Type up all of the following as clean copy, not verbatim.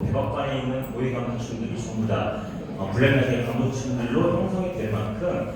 백악관에 있는 고위 간부층들이 전부 다 블랙라이트 간부층들로 형성이 될 만큼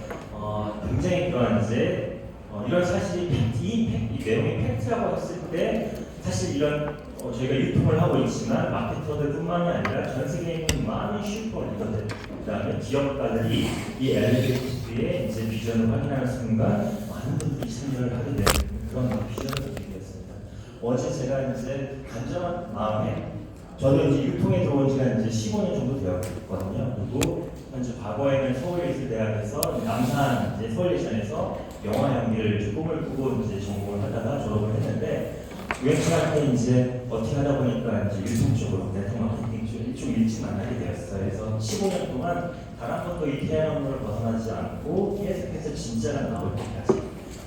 굉장히 그런 이제 이런 사실이 이 내용이 팩트라고 했을 때 사실 이런 저희가 유통을 하고 있지만 마케터들뿐만이 아니라 전 세계에 있는 많은 슈퍼 리더들 그다음에 기업가들이 이 엘리베이터의 이제 비전을 확인하는 순간 많은 분들이 참여를 하게 되는 그런 비전을 갖게 되었습니다. 어제 제가 이제 간절한 마음에 저도 이제 유통에 들어온 지가 이제 15년 정도 되었거든요. 그리고 현재 과거에는 서울예술대학에서 남산 이제 서울예술에서 영화 연기를 꿈을 꾸고 이제 전공을 하다가 졸업을 했는데 우연찮게 이제 어떻게 하다 보니까 이제 유통 쪽으로 네트워크 마케팅 쪽 이쪽 일찍 만나게 되었어요. 그래서 15년 동안 단 한 번도 이 태양을 벗어나지 않고 계속해서 진짜가 나올 때까지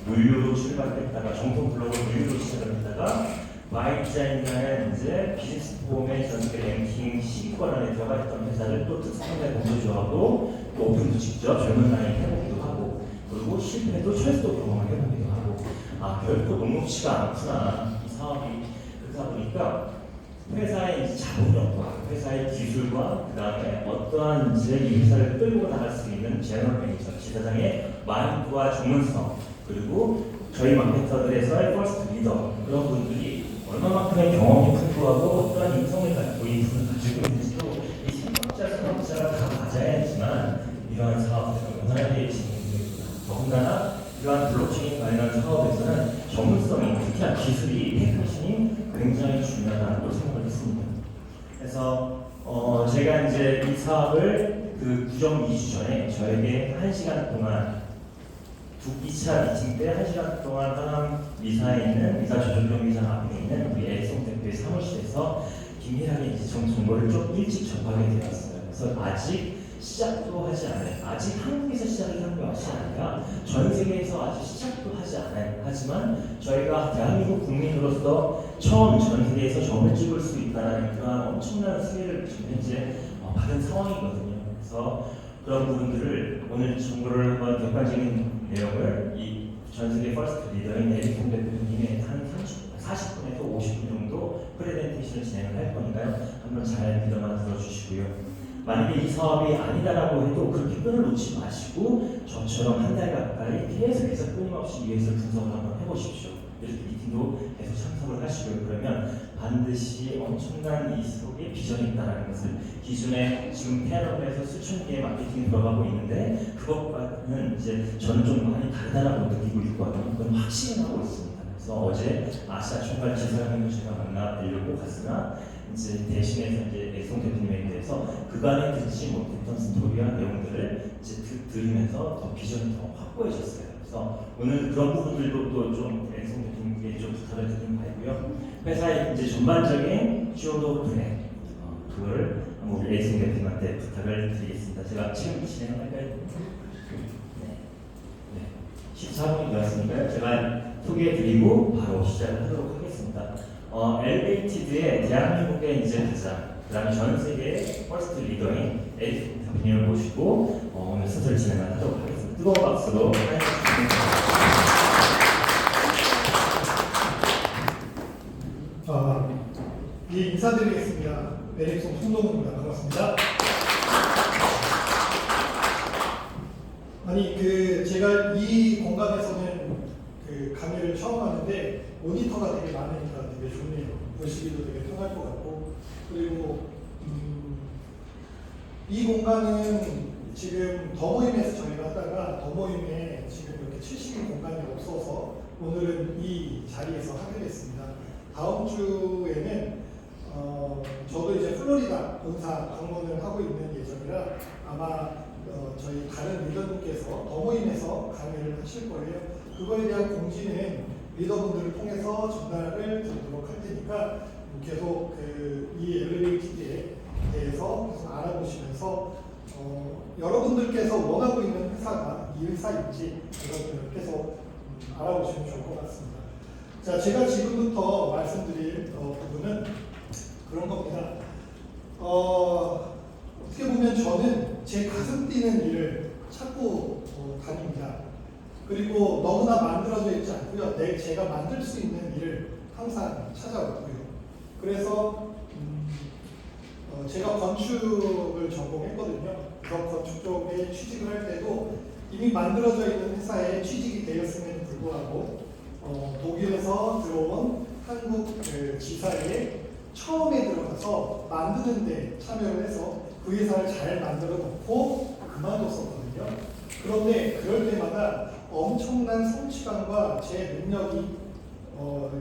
물류로 출발했다가 정통 블로그 물류로 시작을 했다가 마이디자인이라는 이제 비즈니스 폼의 전세계 랭킹 10위권 안에 들어가 있던 회사를 또 특성대 공조조하고 또 오픈도 직접 젊은 나이에 해보기도 하고 그리고 실패도 철수도 경험을 해보기도 하고 결코 녹록치가 않구나 이 사업이. 그러다 보니까 회사의 이제 자본력과 회사의 기술과 그 다음에 어떠한 이제 이 회사를 끌고 나갈 수 있는 제너럴 매니저 지사장의 마인드와 전문성 그리고 저희 마케터들에서의 퍼스트 리더 그런 분들이 얼마만큼의 경험이 풍부하고 어떠한 인성을 가지고 이 분을 가지고 있는지도 이 생각자가 다 맞아야지만 이러한 사업에서 원활하게 진행되겠구나. 더군다나 이러한 블록체인 관련 사업에서는 전문성이 특히나 기술이 테크니션이 굉장히 중요하다고 생각을 했습니다. 그래서 제가 이제 이 사업을 그 구정 2주 전에 저에게 1시간 동안 2차 미팅 때 1시간 동안 하남 미사에 있는 미사 조정경기장 앞에 있는 우리 애송 대표의 사무실에서 긴밀하게 이제 정보를 좀 일찍 접하게 되었어요. 그래서 아직 시작도 하지 않아요. 아직 한국에서 시작을 한 것이 아니라 전 세계에서 아직 시작도 하지 않아요. 하지만 저희가 대한민국 국민으로서 처음 전 세계에서 점을 찍을 수 있다는 그런 엄청난 수혜를 지금 현재 받은 상황이거든요. 그래서 그런 부분들을 오늘 정보를 한번 객관적인 내용을 이 전 세계 퍼스트 리더인 에릭 대표님의 한 40분에서 50분 정도 프레젠테이션을 진행을 할 거니까요. 한번 잘 믿어만 들어주시고요. 만약에 이 사업이 아니다라고 해도 그렇게 끈을 놓지 마시고 저처럼 한 달 가까이 계속해서 끊임없이 위에서 분석을 한번 해보십시오. 이렇게 미팅도 계속 참석을 하시고요. 그러면 반드시 엄청난 이 속에 비전이 있다는 것을 기존에 지금 테러에서 수천 개의 마케팅이 들어가고 있는데 그것과는 이제 저는 좀 많이 다르다라고 느끼고 있거든요. 그건 확신이 나고 있습니다. 그래서 어제 아시아 총괄 지사장님을 제가 만나뵈려고 갔으나 이제 대신해서 이제 애송 대표님에 대해서 그간에 듣지 못했던 스토리와 내용들을 이제 들으면서 더 비전이 더 확고해졌어요. 그래서 오늘 그런 부분들도 또 좀 애송 대표님께 좀 부탁을 드린 바이고요. 회사의 이제 전반적인 쇼도 플랜 그걸 한번 우리 애송 대표님한테 부탁을 드리겠습니다. 제가 지금 진행할까요? 네. 14분이 되었으니까요. 제가 소개해드리고 바로 시작을 하도록 하겠습니다. 엘베이티드의 대한민국의 이제 가장 그다음에 전 세계의 퍼스트 리더인 에릭 대표님을 모시고 오늘 순서를 진행하도록 하겠습니다. 뜨거운 박수로 인사드리겠습니다. 에릭송 송동훈입니다. 반갑습니다. 제가 이 공간에서는 강의를 처음 하는데 모니터가 되게 많으니까 되게 좋네요. 보시기도 되게 편할 것 같고 그리고 이 공간은 지금 더 모임에서 저희가 하다가 더 모임에 지금 이렇게 70인 공간이 없어서 오늘은 이 자리에서 하게 됐습니다. 다음 주에는 저도 이제 플로리다 본사 방문을 하고 있는 예정이라 아마 저희 다른 리더분께서 더 모임에서 강의를 하실 거예요. 그거에 대한 공지는 리더분들을 통해서 전달을 드리도록 할 테니까 계속 이 엘리베이터에 대해서 계속 알아보시면서 여러분들께서 원하고 있는 회사가 이 회사인지 이것들을 계속 알아보시면 좋을 것 같습니다. 자, 제가 지금부터 말씀드릴 부분은 그런 겁니다. 어떻게 보면 저는 제 가슴 뛰는 일을 찾고 다닙니다. 그리고 너무나 만들어져 있지 않고요. 제가 만들 수 있는 일을 항상 찾아왔고요. 그래서 제가 건축을 전공했거든요. 그래서 건축 쪽에 취직을 할 때도 이미 만들어져 있는 회사에 취직이 되었음에도 불구하고 독일에서 들어온 한국 지사에 처음에 들어가서 만드는 데 참여를 해서 그 회사를 잘 만들어 놓고 그만뒀었거든요. 그런데 그럴 때마다 엄청난 성취감과 제 능력이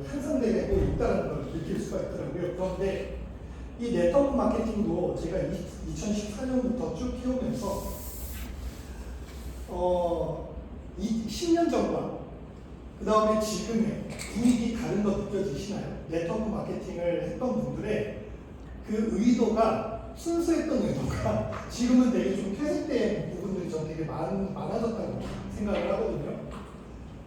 향상되고 있다는 걸 느낄 수가 있더라고요. 그런데 이 네트워크 마케팅도 제가 2014년부터 쭉 키우면서 10년 전과 그 다음에 지금의 분위기 다른 거 느껴지시나요? 네트워크 마케팅을 했던 분들의 그 의도가 순수했던 의도가 지금은 되게 좀 퇴색된 부분들이 전 되게 많아졌다고 생각을 하거든요.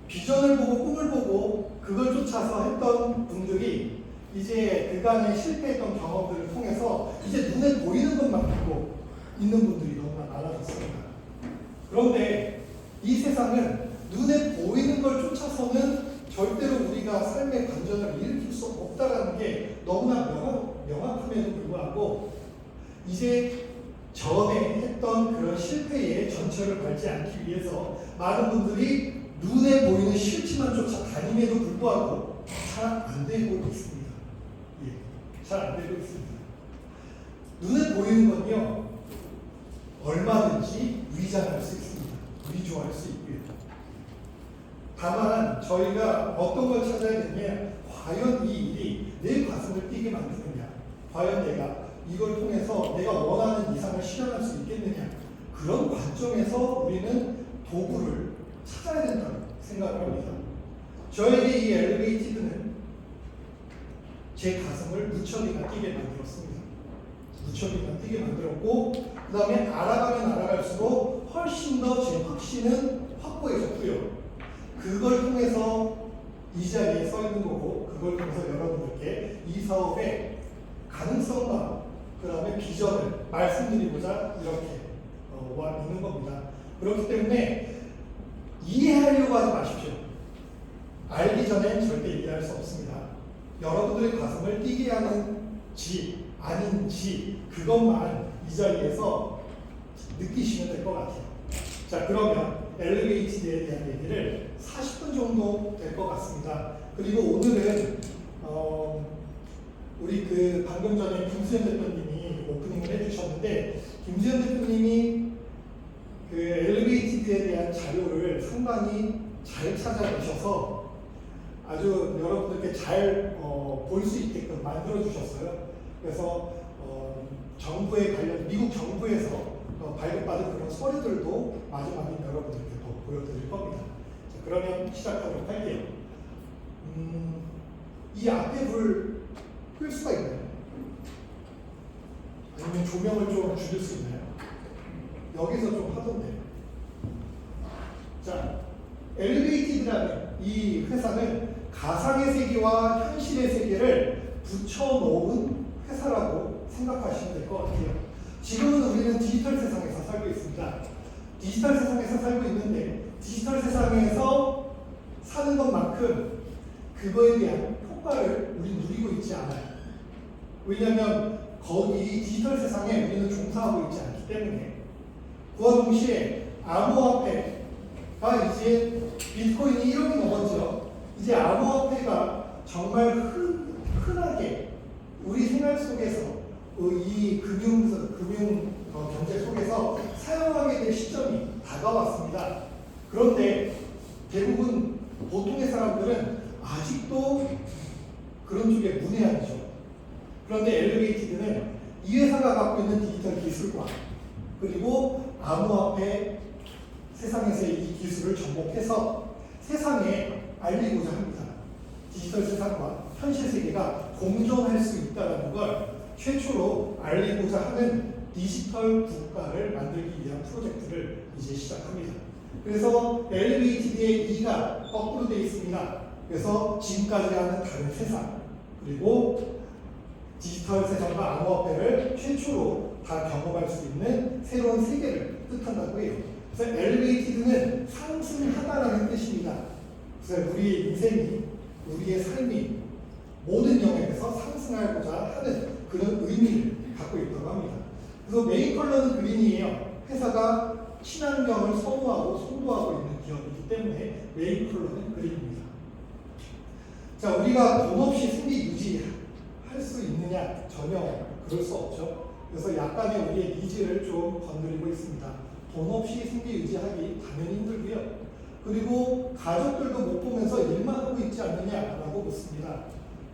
비전을 보고 꿈을 보고 그걸 쫓아서 했던 분들이 이제 그간의 실패했던 경험들을 통해서 이제 눈에 보이는 것만 보고 있는 분들이 너무나 많아졌습니다. 그런데 이 세상은 눈에 보이는 걸 쫓아서는 절대로 우리가 삶의 반전을 일으킬 수 없다는 게 너무나 명확함에도 불구하고 이제 전에 했던 그런 실패의 전철을 밟지 않기 위해서 많은 분들이 눈에 보이는 실체만 쫓아다님에도 불구하고 잘 안 되고 있습니다. 예, 잘 안 되고 있습니다. 눈에 보이는 건요, 얼마든지 위장할 수 있습니다. 위조할 수 있고요. 다만 저희가 어떤 걸 찾아야 되냐, 과연 이 일이 내 가슴을 뛰게 만드느냐, 과연 내가 이걸 통해서 내가 원하는 이상을 실현할 수 있겠느냐, 그런 관점에서 우리는 도구를 찾아야 된다고 생각을 합니다. 저에게 이 엘리베이티드는 제 가슴을 무척이나 뛰게 만들었습니다. 무척이나 뛰게 만들었고, 그 다음에 알아가면 알아갈수록 훨씬 더 제 확신은 확고해졌고요. 그걸 통해서 이 자리에 서 있는 거고, 그걸 통해서 여러분들께 이 사업의 가능성과 그 다음에 비전을 말씀드리고자 이렇게 와 있는 겁니다. 그렇기 때문에 이해하려고 하지 마십시오. 알기 전엔 절대 이해할 수 없습니다. 여러분들의 가슴을 뛰게 하는지 아닌지 그것만 이 자리에서 느끼시면 될 것 같아요. 자, 그러면 엘리베이티드에 대한 얘기를 40분 정도 될 것 같습니다. 그리고 오늘은 우리 그 방금 전에 김수현 대표님이 오프닝을 해주셨는데, 김수현 대표님이 그 엘리베이티드에 대한 자료를 상당히 잘 찾아내셔서 아주 여러분들께 잘 볼 수 있게끔 만들어 주셨어요. 그래서 정부에 관련 미국 정부에서 발급받은 그런 서류들도 마지막에 여러분들께 또 보여드릴 겁니다. 자, 그러면 시작하도록 할게요. 이 앞에 불 끌 수가 있나요? 아니면 조명을 좀 줄일 수 있나요? 여기서 좀 하던데. 자, 엘리베이티드라는 이 회사는 가상의 세계와 현실의 세계를 붙여놓은 회사라고 생각하시면 될 것 같아요. 지금은 우리는 디지털 세상에서 살고 있습니다. 디지털 세상에서 살고 있는데, 디지털 세상에서 사는 것만큼 그거에 대한 효과를 우리 누리고 있지 않아요. 왜냐하면 거기 디지털 세상에 우리는 종사하고 있지 않기 때문에. 그와 동시에 암호화폐가 이제 비트코인이 1억이 넘었죠. 이제 암호화폐가 정말 흔하게 우리 생활 속에서 이 금융 경제 속에서 사용하게 될 시점이 다가왔습니다. 그런데 대부분 보통의 사람들은 아직도 그런 쪽에 문외한이죠. 그런데 엘리베이티드는 이 회사가 갖고 있는 디지털 기술과 그리고 암호화폐 세상에서의 이 기술을 접목해서 세상에 알리고자 합니다. 디지털 세상과 현실 세계가 공존할 수 있다는 걸 최초로 알리고자 하는 디지털 국가를 만들기 위한 프로젝트를 이제 시작합니다. 그래서 엘리베이티드의 E가 거꾸로 되어 있습니다. 그래서 지금까지 하는 다른 세상, 그리고 디지털 세상과 암호화폐를 최초로 다 경험할 수 있는 새로운 세계를 뜻한다고 해요. 그래서 엘리베이티드는 상승하다라는 뜻입니다. 그래서 우리의 인생이, 우리의 삶이 모든 영역에서 상승하고자 하는 그런 의미를 갖고 있다고 합니다. 그래서 메인 컬러는 그린이에요. 회사가 친환경을 선호하고 선도하고 있는 기업이기 때문에 메인 컬러는 그린입니다. 자, 우리가 돈 없이 승리 유지할 수 있느냐? 전혀 그럴 수 없죠. 그래서 약간의 우리의 니즈를 좀 건드리고 있습니다. 돈 없이 승리 유지하기 당연히 힘들고요. 그리고 가족들도 못 보면서 일만 하고 있지 않느냐라고 묻습니다.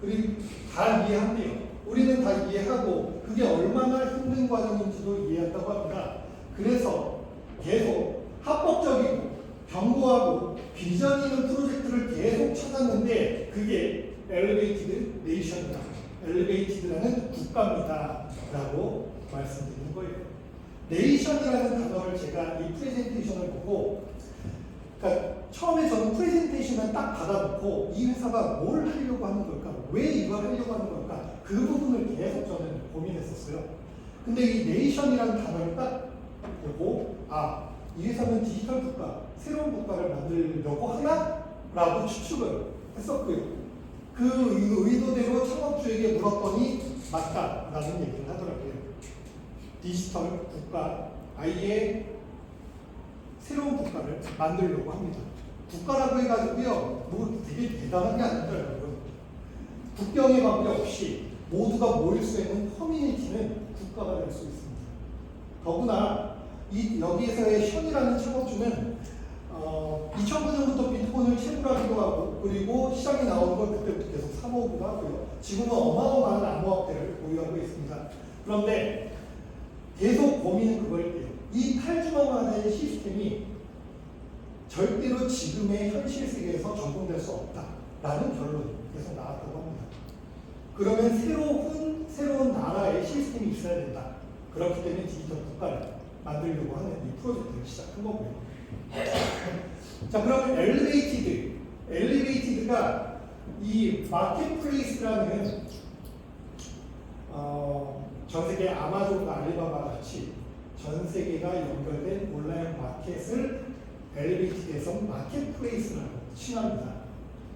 그리고 다 이해한대요. 우리는 다 이해하고 그게 얼마나 힘든 과정인지도 이해한다고 합니다. 그래서 계속 합법적이고 견고하고 비전 있는 프로젝트를 계속 찾았는데 그게 엘리베이티드 네이션이다. 엘리베이티드라는 국가입니다. 라고 말씀드리는 거예요. 네이션이라는 단어를 제가 이 프레젠테이션을 보고 그러니까 처음에 저는 프레젠테이션을 딱 받아놓고 이 회사가 뭘 하려고 하는 걸까? 왜 이걸 하려고 하는 걸까? 그 부분을 계속 저는 고민했었어요. 근데 이 네이션이라는 단어를 딱 보고 이 회사는 디지털 국가, 새로운 국가를 만들려고 하나? 라고 추측을 했었고요. 그 의도대로 창업주에게 물었더니 맞다라는 얘기를 하더라고요. 디지털 국가, 아예 새로운 국가를 만들려고 합니다. 국가라고 해가지고요, 뭐 되게 대단한 게 아니더라고요. 국경에 관계없이 모두가 모일 수 있는 커뮤니티는 국가가 될 수 있습니다. 더구나 여기에서의 션이라는 창업주는 2009년부터 비트코인을 채굴하기도 하고 그리고 시장에 나오는 걸 그때부터 계속 사모으기도 하고요. 지금은 어마어마한 암호화폐를 보유하고 있습니다. 그런데 계속 고민은 그거일게요. 이 탈중앙화된 시스템이 절대로 지금의 현실 세계에서 적용될 수 없다라는 결론이 계속 나왔다고 합니다. 그러면 새로운 나라의 시스템이 있어야 된다. 그렇기 때문에 디지털 국가를 만들려고 하는 이 프로젝트를 시작한 거고요. 자, 그러면 엘리베이티드가 이 마켓플레이스라는 전 세계 아마존과 알리바바 같이 전 세계가 연결된 온라인 마켓을 엘리베이티드에서 마켓플레이스라고 칭합니다.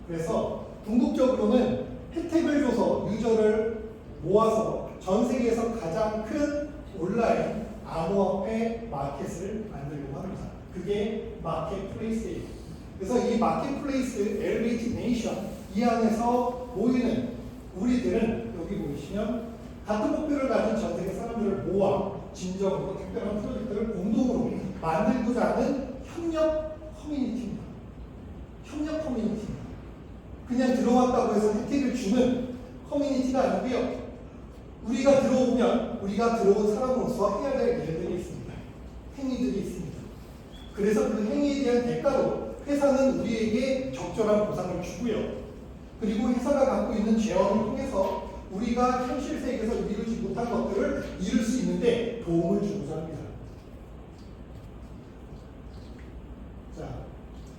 그래서 궁극적으로는 혜택을 줘서 유저를 모아서 전 세계에서 가장 큰 온라인 암호화폐 마켓을 만들려고 합니다. 그게 마켓플레이스예요. 그래서 이 마켓플레이스 엘리베이티드 네이션 이 안에서 모이는 우리들은 여기 보시면 같은 목표를 가진 전 세계 사람들을 모아 진정으로 특별한 프로젝트를 공동으로 만들고자 하는 협력 커뮤니티입니다. 협력 커뮤니티입니다. 그냥 들어왔다고 해서 혜택을 주는 커뮤니티가 아니고요. 우리가 들어오면 우리가 들어온 사람으로서 해야 될 일들이 있습니다. 행위들이 있습니다. 그래서 그 행위에 대한 대가로 회사는 우리에게 적절한 보상을 주고요. 그리고 회사가 갖고 있는 재원을 통해서 우리가 현실 세계에서 이루지 못한 것들을 이룰 수 있는데 도움을 주고자 합니다. 자,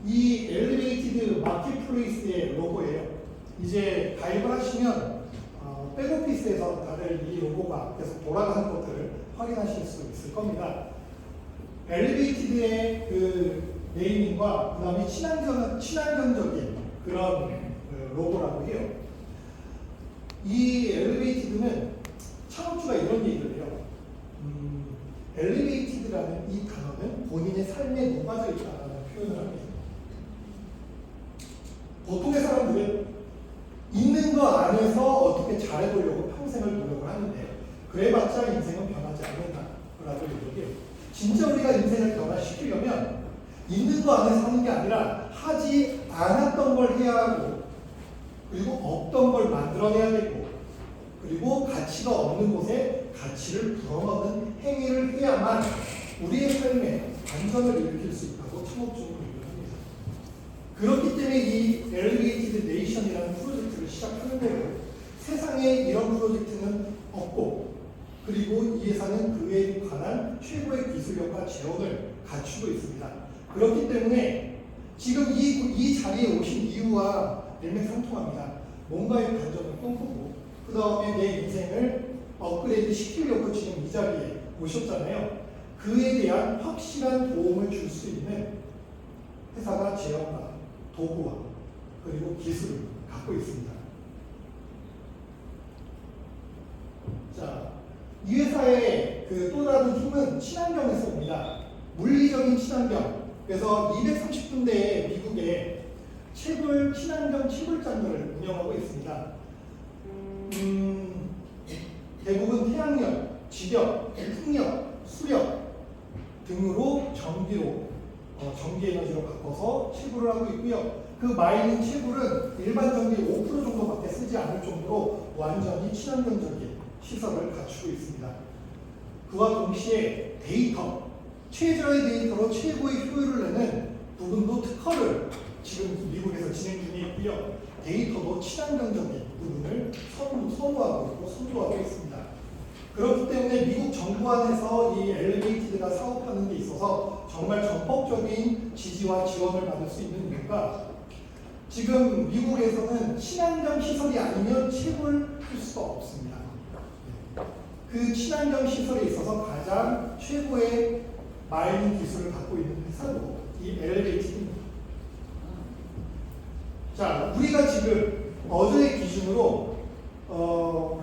이 엘리베이티드 마켓플레이스의 로고예요. 이제 가입을 하시면 백오피스에서 다들 이 로고가 계속 돌아가는 것들을 확인하실 수 있을 겁니다. 엘리베이티드의 그 네이밍과 그 다음에 친환경적인 그런 로고라고 해요. 이 엘리베이티드는 창업주가 이런 얘기를 해요. 엘리베이티드라는 이 단어는 본인의 삶에 녹아져 있다는 표현을 합니다. 보통의 사람들은 있는 거 안에서 어떻게 잘해보려고 평생을 노력을 하는데 그래봤자 인생은 변하지 않는다라고 얘기해요. 진짜 우리가 인생을 변화시키려면 있는 거 안에서 하는 게 아니라 하지 않았던 걸 해야 하고 그리고 없던 걸 만들어내야 되고 그리고 가치가 없는 곳에 가치를 불어넣는 행위를 해야만 우리의 삶에 반전을 일으킬 수 있다고 창업적으로 얘기를 합니다. 그렇기 때문에 이 엘리베이티드 네이션이라는 프로젝트를 시작하는 거예요. 세상에 이런 프로젝트는 없고 그리고 이 회사는 그에 관한 최고의 기술력과 재원을 갖추고 있습니다. 그렇기 때문에 지금 이 자리에 오신 이유와 일맥상통합니다. 뭔가의 반전을 꿈꾸고 그 다음에 내 인생을 업그레이드 시키려고 지금 이 자리에 오셨잖아요. 그에 대한 확실한 도움을 줄 수 있는 회사가 재원과 도구와 그리고 기술을 갖고 있습니다. 자, 이 회사의 그 또 다른 힘은 친환경에서 옵니다. 물리적인 친환경. 그래서 230군데의 미국의 친환경 채굴장들을 운영하고 있습니다. 대부분 태양열, 지력, 풍력, 수력 등으로 전기 에너지로 바꿔서 채굴을 하고 있고요. 그 마이닝 채굴은 일반 전기 5% 정도밖에 쓰지 않을 정도로 완전히 친환경적인 시설을 갖추고 있습니다. 그와 동시에 데이터, 최저의 데이터로 최고의 효율을 내는 부분도 특허를 지금 미국에서 진행 중에 있고요. 데이터도 친환경적인 부분을 선도하고 있고 선도하고 있습니다. 그렇기 때문에 미국 정부 안에서 이 엘리베이티드가 사업하는 데 있어서 정말 전폭적인 지지와 지원을 받을 수 있는 이유가 지금 미국에서는 친환경 시설이 아니면 채굴할 수가 없습니다. 그 친환경 시설에 있어서 가장 최고의 마이닝 기술을 갖고 있는 회사도 이 엘리베이티드입니다. 자, 우리가 지금 어제의 기준으로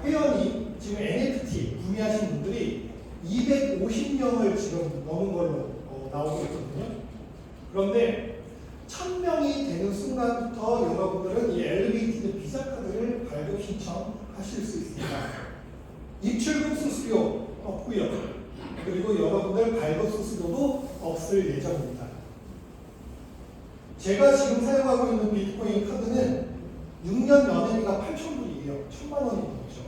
회원이 지금 NFT 구매하신 분들이 250명을 지금 넘은 걸로 나오고 있거든요. 그런데 1000명이 되는 순간부터 여러분들은 이 엘리베이티드 비자 카드를 발급 신청하실 수 있습니다. 입출금 수수료 없고요. 그리고 여러분들 발급 수수료도 없을 예정입니다. 제가 지금 사용하고 있는 비트코인 카드는 6년 연회비가 8,000불이에요. 1,000만 원이 넘죠.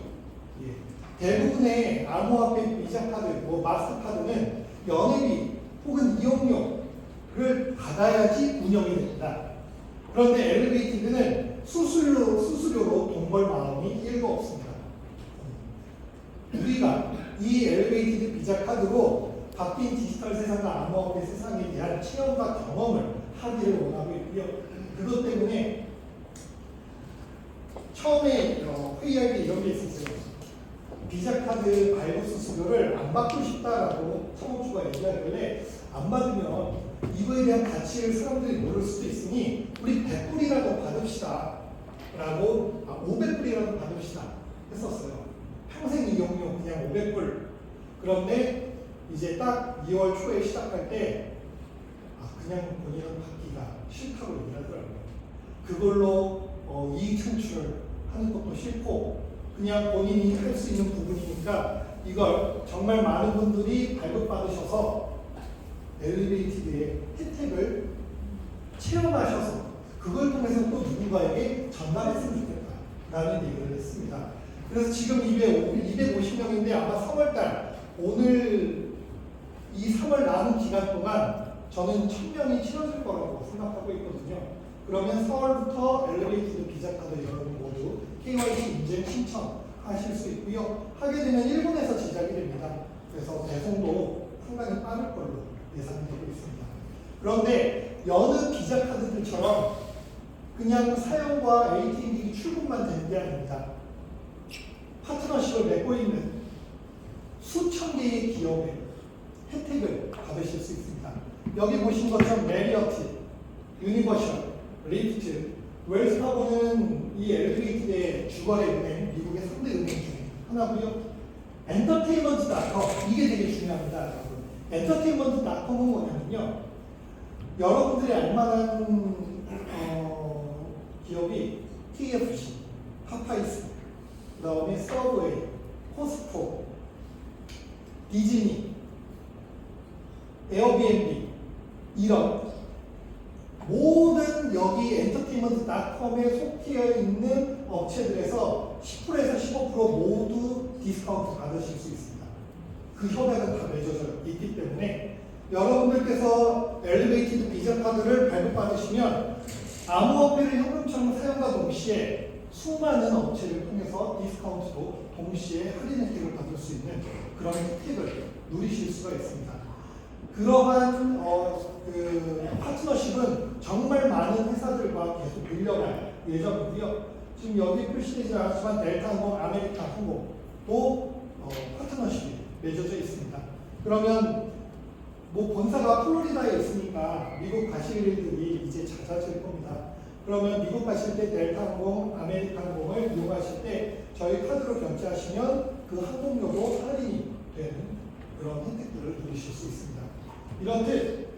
예. 대부분의 암호화폐 비자 카드, 마스터카드는 연회비 혹은 이용료를 받아야지 운영이 됩니다. 그런데 엘리베이티드는 수수료로 돈 벌 마음이 1도 없습니다. 우리가 이 엘리베이티드 비자 카드로 바뀐 디지털 세상과 암호화폐 세상에 대한 체험과 경험을 하기를 원하고 있고요. 그것 때문에 처음에 회의할 때 이런 게 있었어요. 비자 카드 발급 수수료를 안 받고 싶다라고 창업주가 얘기하길래 안 받으면 이거에 대한 가치를 사람들이 모를 수도 있으니 우리 100불이라도 받읍시다 라고 500불이라도 받읍시다 했었어요. 평생 이용료 그냥 500불. 그런데 이제 딱 2월 초에 시작할 때 그냥 본인은 받기가 싫다고 얘기하더라고요. 그걸로 이익 창출을 하는 것도 싫고 그냥 본인이 할 수 있는 부분이니까 이걸 정말 많은 분들이 발급받으셔서 엘리베이티드의 혜택을 체험하셔서 그걸 통해서 또 누군가에게 전달했으면 좋겠다라는 얘기를 했습니다. 그래서 지금 250명인데 아마 3월달 오늘 이 3월 남은 기간 동안 저는 1000명이 채워질 거라고 생각하고 있거든요. 그러면 4월부터 엘리베이티드 비자 카드 여러분 모두 KYC 인증 신청하실 수 있고요. 하게 되면 일본에서 제작이 됩니다. 그래서 배송도 상당히 빠를 걸로 예상되고 있습니다. 그런데 여느 비자 카드들처럼 그냥 사용과 ATM기 출금만 되는 게 아닙니다. 파트너십을 맺고 있는 수천 개의 기업의 혜택을 받으실 수 있습니다. 여기 보신 것처럼 메리어트, 유니버셜, 리프트, 웰스파고는 이 엘리베이티드의 주거래 은행, 미국의 3대 은행 중에 하나고요. 엔터테인먼트닷컴, 이게 되게 중요합니다. 여러분. 엔터테인먼트닷컴은 뭐냐면요. 여러분들이 알만한 기업이 KFC, 파파이스, 그 다음에 서브웨이, 코스코, 디즈니, 에어비앤비 이런 모든 여기 엔터테인먼트닷컴에 속해 있는 업체들에서 10%에서 15% 모두 디스카운트 받으실 수 있습니다. 그 협약은 다 맺어져 있기 때문에 여러분들께서 엘리베이티드 비자 카드를 발급받으시면 암호화폐를 현금처럼 사용과 동시에 수많은 업체를 통해서 디스카운트도 동시에 할인 혜택을 받을 수 있는 그런 혜택을 누리실 수가 있습니다. 그러한 파트너십은 정말 많은 회사들과 계속 늘려갈 예정이고요. 지금 여기 표시되지 않았지만 델타항공, 아메리카항공도 파트너십이 맺어져 있습니다. 그러면 본사가 플로리다에 있으니까 미국 가실 일들이 이제 잦아질 겁니다. 그러면 미국 가실 때 델타항공, 아메리카항공을 이용하실 때 저희 카드로 결제하시면 그 항공료도 할인이 되는 그런 혜택들을 누리실 수 있습니다. 이렇듯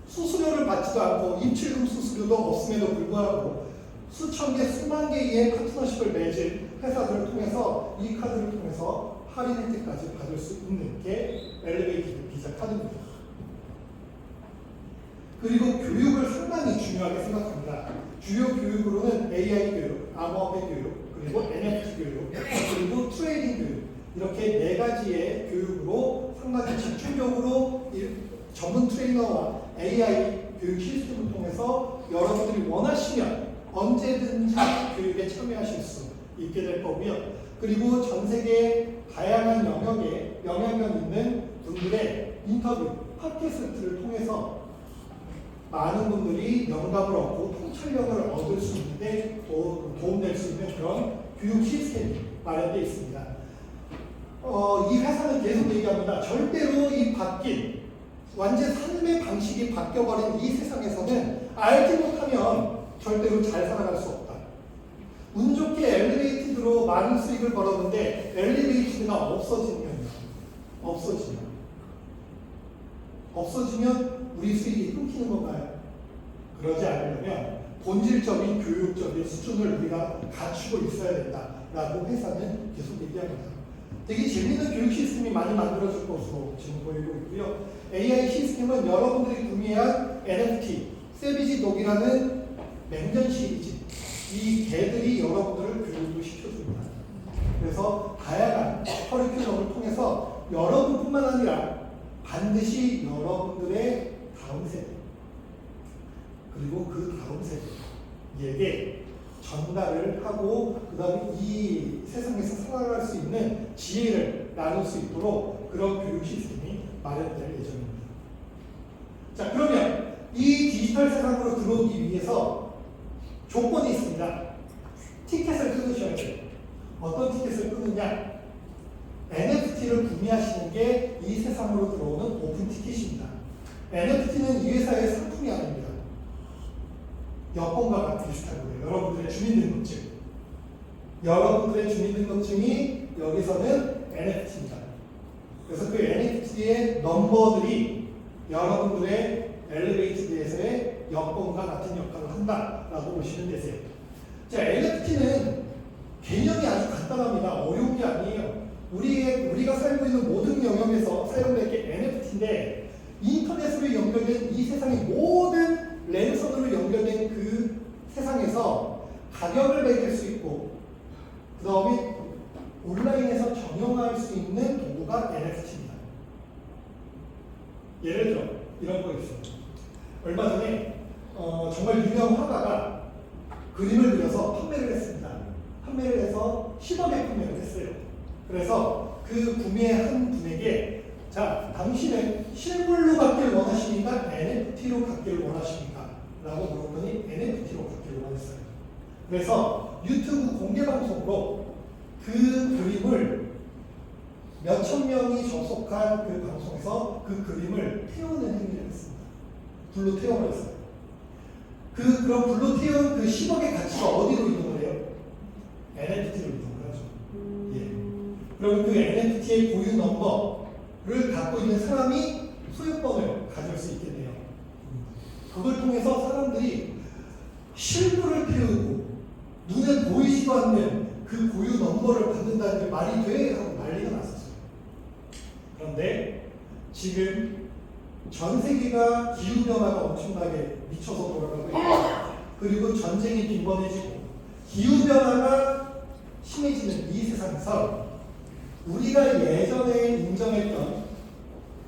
수수료를 받지도 않고 입출금 수수료도 없음에도 불구하고 수천 개, 수만 개의 파트너십을 맺은 회사들을 통해서 이 카드를 통해서 할인 혜택까지 받을 수 있는 게 엘리베이티드 비자 카드입니다. 그리고 교육을 상당히 중요하게 생각합니다. 주요 교육으로는 AI 교육, 암호화폐 교육, 그리고 NFT 교육, 그리고 트레이딩 교육 이렇게 네 가지의 교육으로 상당히 집중적으로 전문 트레이너와 AI 교육 시스템을 통해서 여러분들이 원하시면 언제든지 교육에 참여하실 수 있게 될 거고요. 그리고 전 세계 다양한 영역에 영향력 있는 분들의 인터뷰, 팟캐스트를 통해서 많은 분들이 영감을 얻고 통찰력을 얻을 수 있는데 도움될 수 있는 그런 교육 시스템이 마련되어 있습니다. 이 회사는 계속 얘기합니다. 절대로 이 바뀐 완전 삶의 방식이 바뀌어버린 이 세상에서는 알지 못하면 절대로 잘 살아갈 수 없다. 운 좋게 엘리베이티드로 많은 수익을 벌었는데 엘리베이티드가 없어지면 우리 수익이 끊기는 건가요? 그러지 않으려면 본질적인 교육적인 수준을 우리가 갖추고 있어야 된다라고 회사는 계속 얘기합니다. 되게 재미있는 교육 시스템이 많이 만들어질 것으로 지금 보이고 있고요. AI 시스템은 여러분들이 구매한 NFT, 세비지 독이라는 맹전 시리즈, 이 개들이 여러분들을 교육을 시켜줍니다. 그래서 다양한 커리큘럼을 통해서 여러분뿐만 아니라 반드시 여러분들의 다음 세대, 그리고 그 다음 세대에게 전달을 하고 그 다음에 이 세상에서 살아갈 수 있는 지혜를 나눌 수 있도록 그런 교육 시스템이 마련될 예정입니다. 자, 그러면 이 디지털 세상으로 들어오기 위해서 조건이 있습니다. 티켓을 끊으셔야 돼요. 어떤 티켓을 끊느냐? NFT를 구매하시는 게 이 세상으로 들어오는 오픈 티켓입니다. NFT는 이 회사의 상품이 아닙니다. 여권과 비슷한 거예요. 여러분들의 주민등록증. 여러분들의 주민등록증이 여기서는 NFT입니다. 그래서 그 NFT의 넘버들이 여러분들의 엘리베이티드에서의 여권과 같은 역할을 한다라고 보시면 되세요. 자, NFT는 개념이 아주 간단합니다. 어려운 게 아니에요. 우리가 살고 있는 모든 영역에서 사용될 게 NFT인데 인터넷으로 연결된 이 세상의 모든 랜선으로 연결된 그 세상에서 가격을 매길 수 있고 그 다음에 온라인에서 정형화할 수 있는 도구가 NFT입니다. 예를 들어 이런 거 있어요. 얼마 전에 정말 유명 화가가 그림을 그려서 판매를 했습니다. 판매를 해서 10억에 판매를 했어요. 그래서 그 구매한 분에게 자, 당신은 실물로 갖기를 원하십니까? NFT로 갖기를 원하십니까? 라고 물었더니 NFT로 갖기를 원했어요. 그래서 유튜브 공개 방송으로 그 그림을 몇천 명이 접속한 그 방송에서 그 그림을 태우는 행위를 했습니다. 불로 태워버렸어요. 그럼 불로 태운 그 10억의 가치가 어디로 이동을 해요? NFT로 이동을 하죠. 예. 그러면 그 NFT의 고유 넘버를 갖고 있는 사람이 소유권을 가질 수 있게 돼요. 그걸 통해서 사람들이 실물을 태우고 눈에 보이지도 않는 그 고유 넘버를 받는다는 게 말이 돼? 하고 난리가 났었어요. 그런데 지금 전 세계가 기후변화가 엄청나게 미쳐서 돌아가고 있고 그리고 전쟁이 빈번해지고 기후변화가 심해지는 이 세상에서 우리가 예전에 인정했던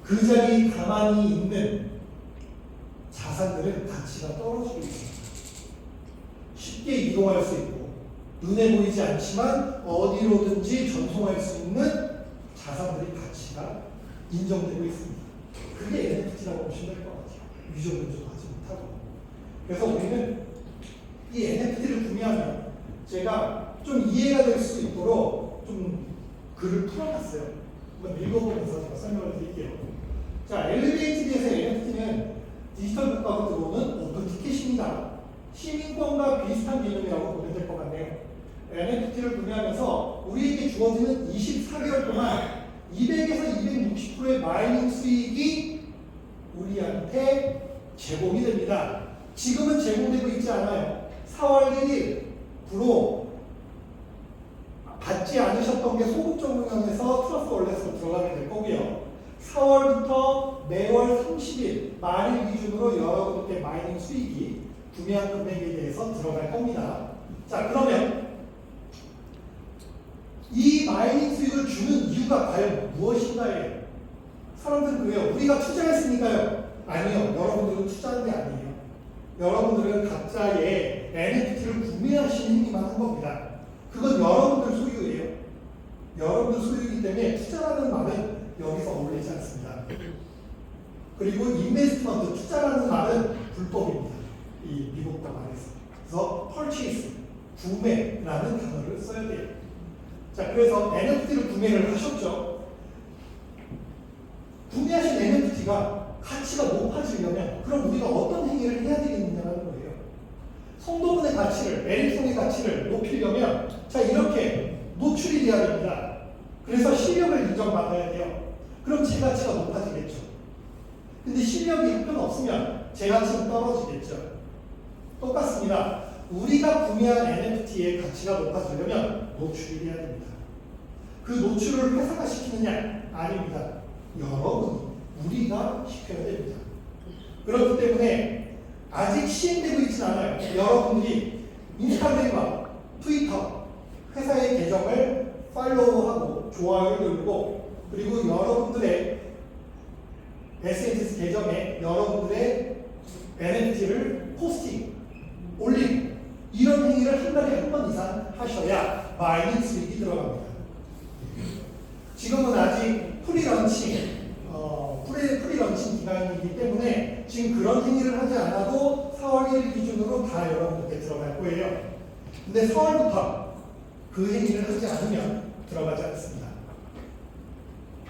그 자리 가만히 있는 자산들은 가치가 떨어지고 있습니다. 쉽게 이동할 수 있고 눈에 보이지 않지만 어디로든지 전송할 수 있는 자산들의 가치가 인정되고 있습니다. 그게 NFT라고 보시면 될 것 같아요. 위조변조하지 못하고. 그래서 우리는 이 NFT를 구매하면 제가 좀 이해가 될 수 있도록 좀 글을 풀어놨어요. 한번 읽어보면서 제가 설명을 드릴게요. 자, 엘리베이티드에서 NFT는 디지털 국가로 들어오는 오픈 티켓입니다. 시민권과 비슷한 개념이라고 보면 될 것 같네요. NFT를 구매하면서 우리에게 주어지는 24개월 동안 200에서 260%의 마이닝 수익이 우리한테 제공이 됩니다. 지금은 제공되고 있지 않아요. 4월 1일부로 받지 않으셨던 게 소급 적용하면서 트러스트 월렛으로 들어가게 될 거고요. 4월부터 매월 30일 말일 기준으로 여러분께 마이닝 수익이 구매한 금액에 대해서 들어갈 겁니다. 자, 그러면 이 마이닝 수익을 주는 이유가 과연 무엇인가요? 사람들은 그래요. 우리가 투자했으니까요. 아니요. 여러분들은 투자한 게 아니에요. 여러분들은 각자의 NFT를 구매하시는 행위만 한 겁니다. 그건 여러분들 소유예요. 여러분들 소유이기 때문에 투자라는 말은 여기서 어울리지 않습니다. 그리고 인베스트먼트, 투자라는 말은 불법입니다. 이 미국 법안에서. 그래서 purchase, 구매라는 단어를 써야 돼요. 자, 그래서 NFT를 구매를 하셨죠. 구매하신 NFT가 가치가 높아지려면 그럼 우리가 어떤 행위를 해야 되겠느냐는 거예요. 성도분의 가치를, 에릭송의 가치를 높이려면 자, 이렇게 노출이 돼야 됩니다. 그래서 실력을 인정받아야 돼요. 그럼 제 가치가 높아지겠죠. 근데 실력이 형편없으면 제 가치는 떨어지겠죠. 똑같습니다. 우리가 구매한 NFT의 가치가 높아지려면 노출이 돼야 됩니다. 그 노출을 회사가 시키느냐? 아닙니다. 여러분이, 우리가 시켜야 됩니다. 그렇기 때문에 아직 시행되고 있진 않아요. 여러분들이 인스타그램과 트위터, 회사의 계정을 팔로우하고 좋아요를 누르고 그리고 여러분들의 SNS 계정에 여러분들의 NFT를 포스팅, 올리고 이런 행위를 한 달에 한 번 이상 하셔야 마이닝 수익이 들어갑니다. 지금은 아직 프리런칭 기간이기 때문에 지금 그런 행위를 하지 않아도 4월 1일 기준으로 다 여러분들께 들어갈 거예요. 근데 4월부터 그 행위를 하지 않으면 들어가지 않습니다.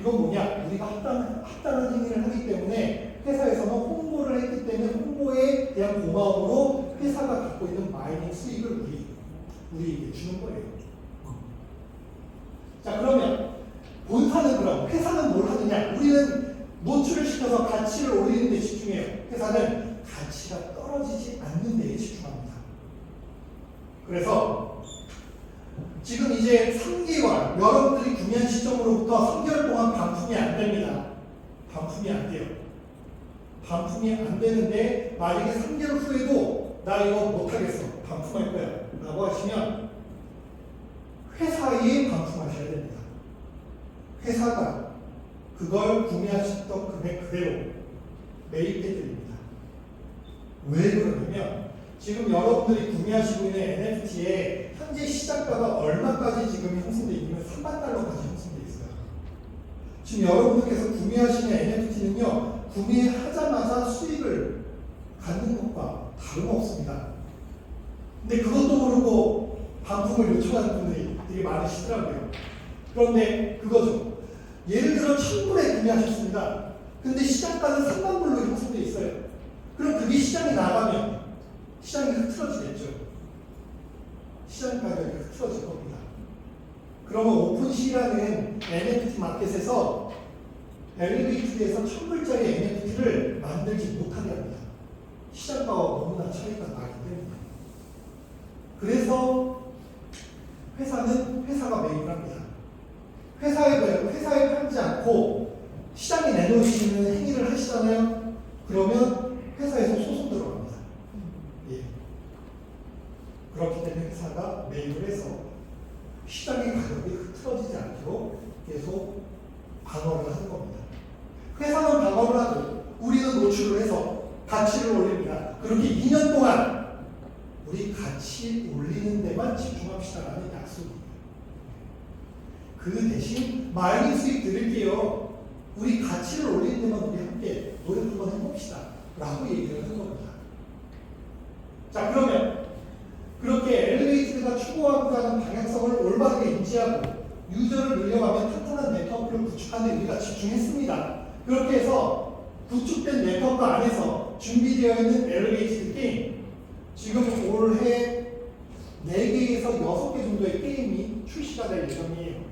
이건 뭐냐? 우리가 합당한 행위를 하기 때문에 회사에서는 홍보를 했기 때문에 홍보에 대한 고마움으로 회사가 갖고 있는 마이닝 수익을 우리에게 주는 거예요. 자, 그러면 본사는 그럼 회사는 뭘 하느냐? 우리는 노출을 시켜서 가치를 올리는 데 집중해요. 회사는 가치가 떨어지지 않는 데에 집중합니다. 그래서 지금 이제 3개월, 여러분들이 구매한 시점으로부터 3개월 동안 반품이 안 됩니다. 반품이 안 돼요. 반품이 안 되는데 만약에 3개월 후에도 나 이거 못하겠어. 반품할 거야. 라고 하시면 회사에 반품하셔야 됩니다. 회사가 그걸 구매하셨던 금액 그대로 매입해 드립니다. 왜 그러냐면 지금 여러분들이 구매하시고 있는 NFT의 현재 시작가가 얼마까지 지금 형성되어 있냐면 3만 달러까지 형성되어 있어요. 지금 여러분들께서 구매하시는 NFT는요, 구매하자마자 수익을 갖는 것과 다름없습니다. 근데 그것도 모르고 반품을 요청하는 분들이 되게 많으시더라고요. 그런데 그거죠. 예를 들어 1,000불에 구매하셨습니다. 근데 시장가는 3만 불로 형성되어 있어요. 그럼 그게 시장에 나가면 시장이 흐트러지겠죠. 시장 가격이 흐트러질 겁니다. 그러면 오픈시라는 NFT 마켓에서 엘리베이터에서 1,000불짜리 NFT를 만들지 못하게 합니다. 시장가와 너무나 차이가 나기 때문에. 그래서 회사가 매입을 합니다. 회사에 팔지 않고 시장에 내놓으시는 행위를 하시잖아요. 그러면 회사에서 소송 들어갑니다. 예. 그렇기 때문에 회사가 매입을 해서 시장의 가격이 흐트러지지 않도록 계속 방어를 하는 겁니다. 회사는 방어를 하고 우리는 노출을 해서 가치를 올립니다. 그렇게 2년 동안 우리 가치 올리는 데만 집중합시다라는 약속입니다. 그 대신 마이닝 수익 드릴게요. 우리 가치를 올리는 데만 우리 함께 노력 한번 해봅시다. 라고 얘기를 하는 겁니다. 자, 그러면 그렇게 엘리베이트가 추구하고자 하는 방향성을 올바르게 인지하고 유저를 늘려가면 탄탄한 네트워크를 구축하는 데 우리가 집중했습니다. 그렇게 해서 구축된 네트워크 안에서 준비되어 있는 엘리베이트 게임, 지금 올해 4개에서 6개 정도의 게임이 출시가 될 예정이에요.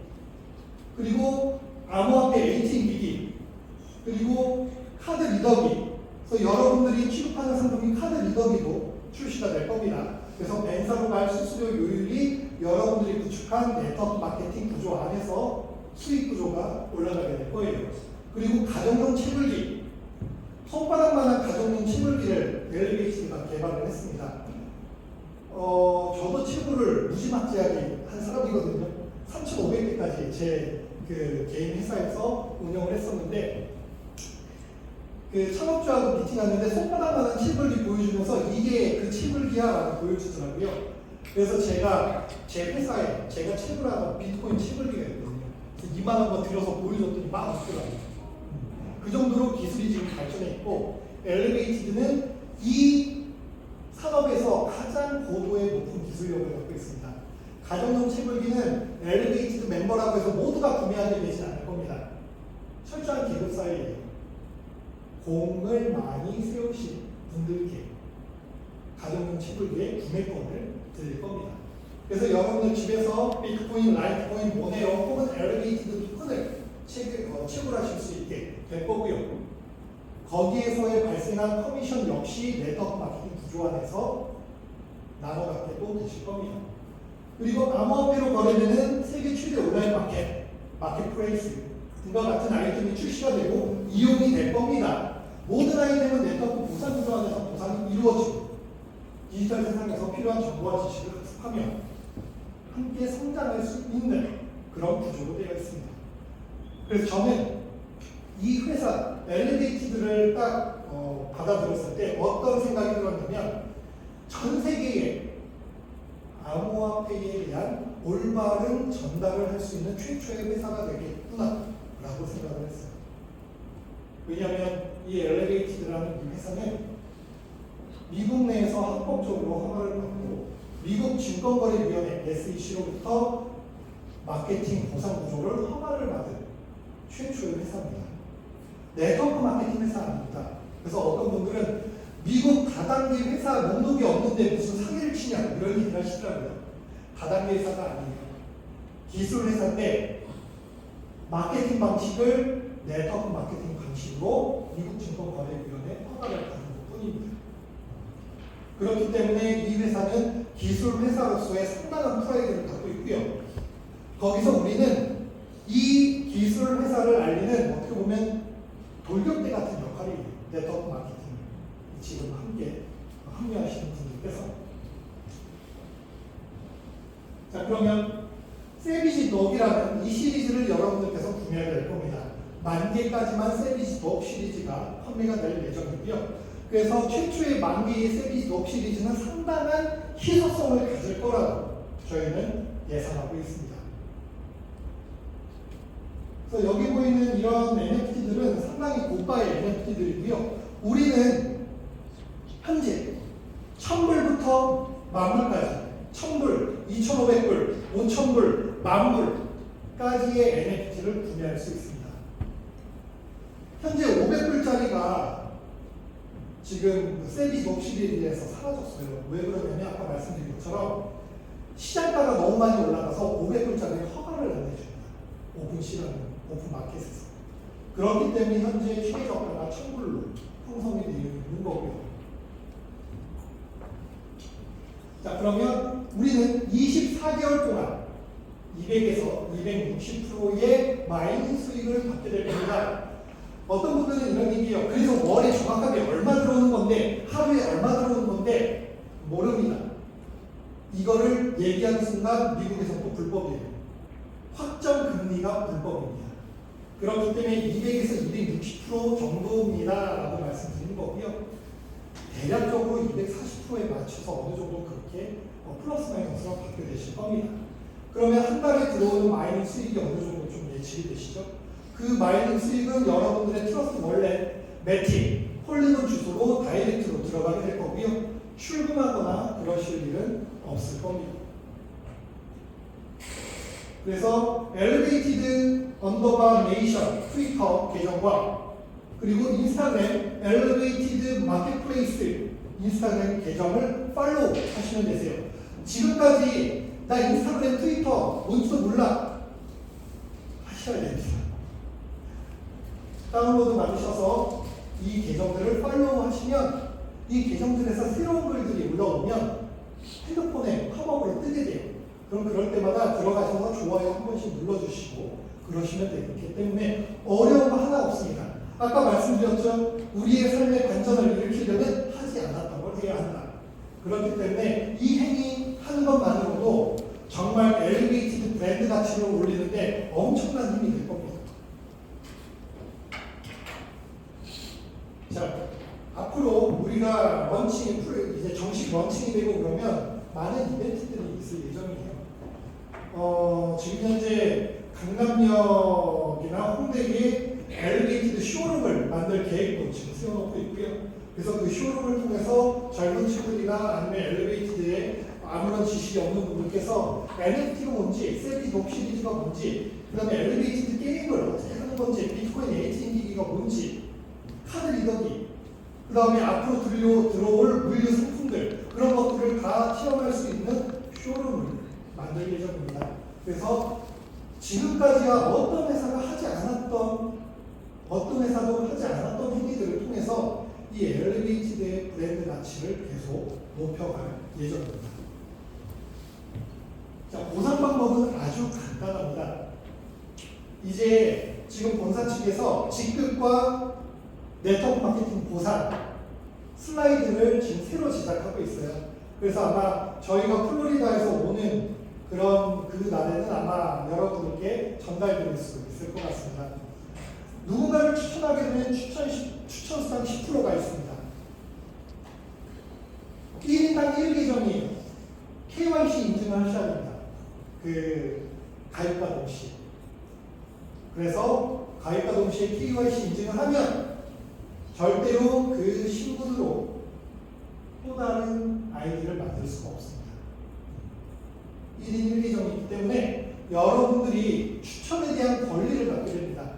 그리고 암호화폐 ATM 기기, 그리고 카드 리더기, 그래서 여러분들이 취급하는 상품인 카드 리더기도 출시가 될 겁니다. 그래서 벤사로 갈 수수료 요율이 여러분들이 구축한 네트워크 마케팅 구조 안에서 수익 구조가 올라가게 될 거예요. 그리고 가정용 채굴기, 손바닥만한 가정용 채굴기를 엘리베이티가 개발을 했습니다. 저도 채굴을 무지막지하게 한 사람이거든요. 3,500개까지 제 그 개인 회사에서 운영을 했었는데, 그 창업주하고 미팅하는데 손바닥만한 채굴기 보여주면서 이게 그 채굴기야라고 보여주더라고요. 그래서 제가 제 회사에 제가 채굴하던 비트코인 채굴기가 있거든요. 그래서 2만 원 들여서 보여줬더니 막 웃더라고요. 그 정도로 기술이 지금 발전해 있고, 엘리베이티드는 이 산업에서 가장 고도의 높은 기술력을 갖고 있습니다. 가정용 채굴기는 엘리베이티드 멤버라고 해서 모두가 구매하게 되지 않을 겁니다. 철저한 계급 사이에 공을 많이 세우신 분들께 가정용 채굴기의 구매권을 드릴 겁니다. 그래서 여러분들 집에서 비트코인, 라이트코인, 모네로 혹은 엘리베이티드 토큰을 채굴하실 수 있게 될 거고요. 거기에서의 발생한 커미션 역시 네트워크 마케팅 구조 안에서 나눠받게도 되실 겁니다. 그리고 암호화폐로 거래되는 세계 최대 온라인 마켓플레이스 등과 같은 아이템이 출시가 되고 이용이 될 겁니다. 모든 아이템은 네트워크 보상 구조 안에서 보상이 이루어지고 디지털 세상에서 필요한 정보와 지식을 학습하며 함께 성장할 수 있는 그런 구조로 되어 있습니다. 그래서 저는 이 회사 엘리베이티드를 딱 받아들였을 때 어떤 생각이 들었냐면, 전 세계에 암호화폐에 대한 올바른 전달을 할 수 있는 최초의 회사가 되겠구나 라고 생각을 했어요. 왜냐하면 이 엘리베이티드라는 이 회사는 미국 내에서 합법적으로 허가를 받고 미국 증권거래위원회 SEC로부터 마케팅 보상 구조를 허가를 받은 최초의 회사입니다. 네트워크 마케팅 회사 아닙니다. 그래서 어떤 분들은 미국 다단계 회사 목록이 없는데 무슨 사기를 치냐 이런 얘기를 하시더라고요. 다단계 회사가 아니에요. 기술 회사인데 마케팅 방식을 네트워크 마케팅 방식으로 미국 증권거래위원회 허가를 받은 것 뿐입니다. 그렇기 때문에 이 회사는 기술 회사로서의 상당한 프라이드를 갖고 있고요. 거기서 우리는 이 기술 회사를 알리는 어떻게 보면 돌격대 같은 역할이에요. 네트워크 마케팅 지금 함께 합류하시는 분들께서. 자, 그러면 세비지 덕이라는 이 시리즈를 여러분들께서 구매하게 될 겁니다. 10,000개까지만 세비지 덕 시리즈가 판매가 될 예정이고요. 그래서 최초의 10,000개의 세비지 덕 시리즈는 상당한 희소성을 가질 거라고 저희는 예상하고 있습니다. 그래서 여기 보이는 이런 NFT들은 상당히 고가의 NFT들이고요. 우리는 현재 1,000불부터 10,000불까지 1,000불, 2,500불, 5,000불, 10,000불까지의 NFT를 구매할 수 있습니다. 현재 500불짜리가 지금 세비 덕 시리즈에서 사라졌어요. 왜 그러냐면 아까 말씀드린 것처럼 시장가가 너무 많이 올라가서 500불짜리 허가를 안 해줍니다. 오픈 시장, 오픈 마켓에서. 그렇기 때문에 현재 최저가가 1,000불로 형성이 되어 있는 거고요. 자, 그러면 우리는 24개월 동안 200에서 260%의 마이닝 수익을 받게 될 겁니다. 어떤 분들은 이런 얘기해요. 그래서 월에 정확하게 얼마 들어오는 건데, 하루에 얼마 들어오는 건데, 모릅니다. 이거를 얘기하는 순간 미국에서 또 불법이에요. 확정 금리가 불법입니다. 그렇기 때문에 200에서 260% 정도입니다 라고 말씀드린 거고요. 대략적으로 240%에 맞춰서 어느 정도 그렇게 플러스 마이너스가 받게 되실 겁니다. 그러면 한 달에 들어오는 마이닝 수익이 어느 정도 좀 예측이 되시죠? 그 마이닝 수익은 여러분들의 트러스트 월렛, 매팅, 폴리곤 주소로 다이렉트로 들어가게 될 거고요. 출금하거나 그러실 일은 없을 겁니다. 그래서 엘리베이티드 언더바 네이션 트위터 계정과 그리고 인스타그램 엘리베이티드 마켓플레이스 인스타그램 계정을 팔로우 하시면 되세요. 지금까지 나 인스타그램, 트위터 뭔지도 몰라 하셔야 됩니다. 다운로드 받으셔서 이 계정들을 팔로우 하시면 이 계정들에서 새로운 글들이 올라오면 핸드폰에 팝업으로 뜨게 돼요. 그럼 그럴 때마다 들어가셔서 좋아요 한 번씩 눌러주시고 그러시면 되기 때문에 어려운 거 하나 없습니다. 아까 말씀드렸죠. 우리의 삶의 반전을 일으키려면 하지 않았던 걸 해야 한다. 그렇기 때문에 이 행위 하는 것만으로도 정말 엘리베이티드 브랜드 가치를 올리는데 엄청난 힘이 될 겁니다. 자, 앞으로 우리가 이제 정식 런칭이 되고 그러면 많은 이벤트들이 있을 예정이에요. 지금 현재 강남역이나 홍대에 엘리베이티드 쇼룸을 만들 계획도 지금 세워놓고 있고요. 그래서 그 쇼룸을 통해서 젊은 친구들이나 아니면 엘리베이티드에 아무런 지식이 없는 분들께서 NFT가 뭔지, 셀피 독 시리즈가 뭔지, 그 다음에 엘리베이티드 게임을 어떻게 하는 건지, 비트코인 ATM 기기가 뭔지, 카드 리더기, 그 다음에 앞으로 들어올 물류 상품들, 그런 것들을 다 체험할 수 있는 쇼룸을 만들 예정입니다. 그래서 지금까지와 어떤 회사도 하지 않았던 행위들을 통해서 이 엘리베이티드의 브랜드 가치를 계속 높여갈 예정입니다. 자, 보상 방법은 아주 간단합니다. 이제 지금 본사 측에서 직급과 네트워크 마케팅 보상 슬라이드를 지금 새로 제작하고 있어요. 그래서 아마 저희가 플로리다에서 오는 그 날에는 아마 여러분께 전달드릴 수 있을 것 같습니다. 누군가를 추천하게 되면 추천수당 10%가 있습니다. 1인당 1계정이에요. KYC 인증을 하셔야 됩니다. 가입과 동시에. 그래서 가입과 동시에 KYC 인증을 하면 절대로 그 신분으로 또 다른 아이디를 만들 수가 없습니다. 1인 1계정이기 때문에 여러분들이 추천에 대한 권리를 갖게 됩니다.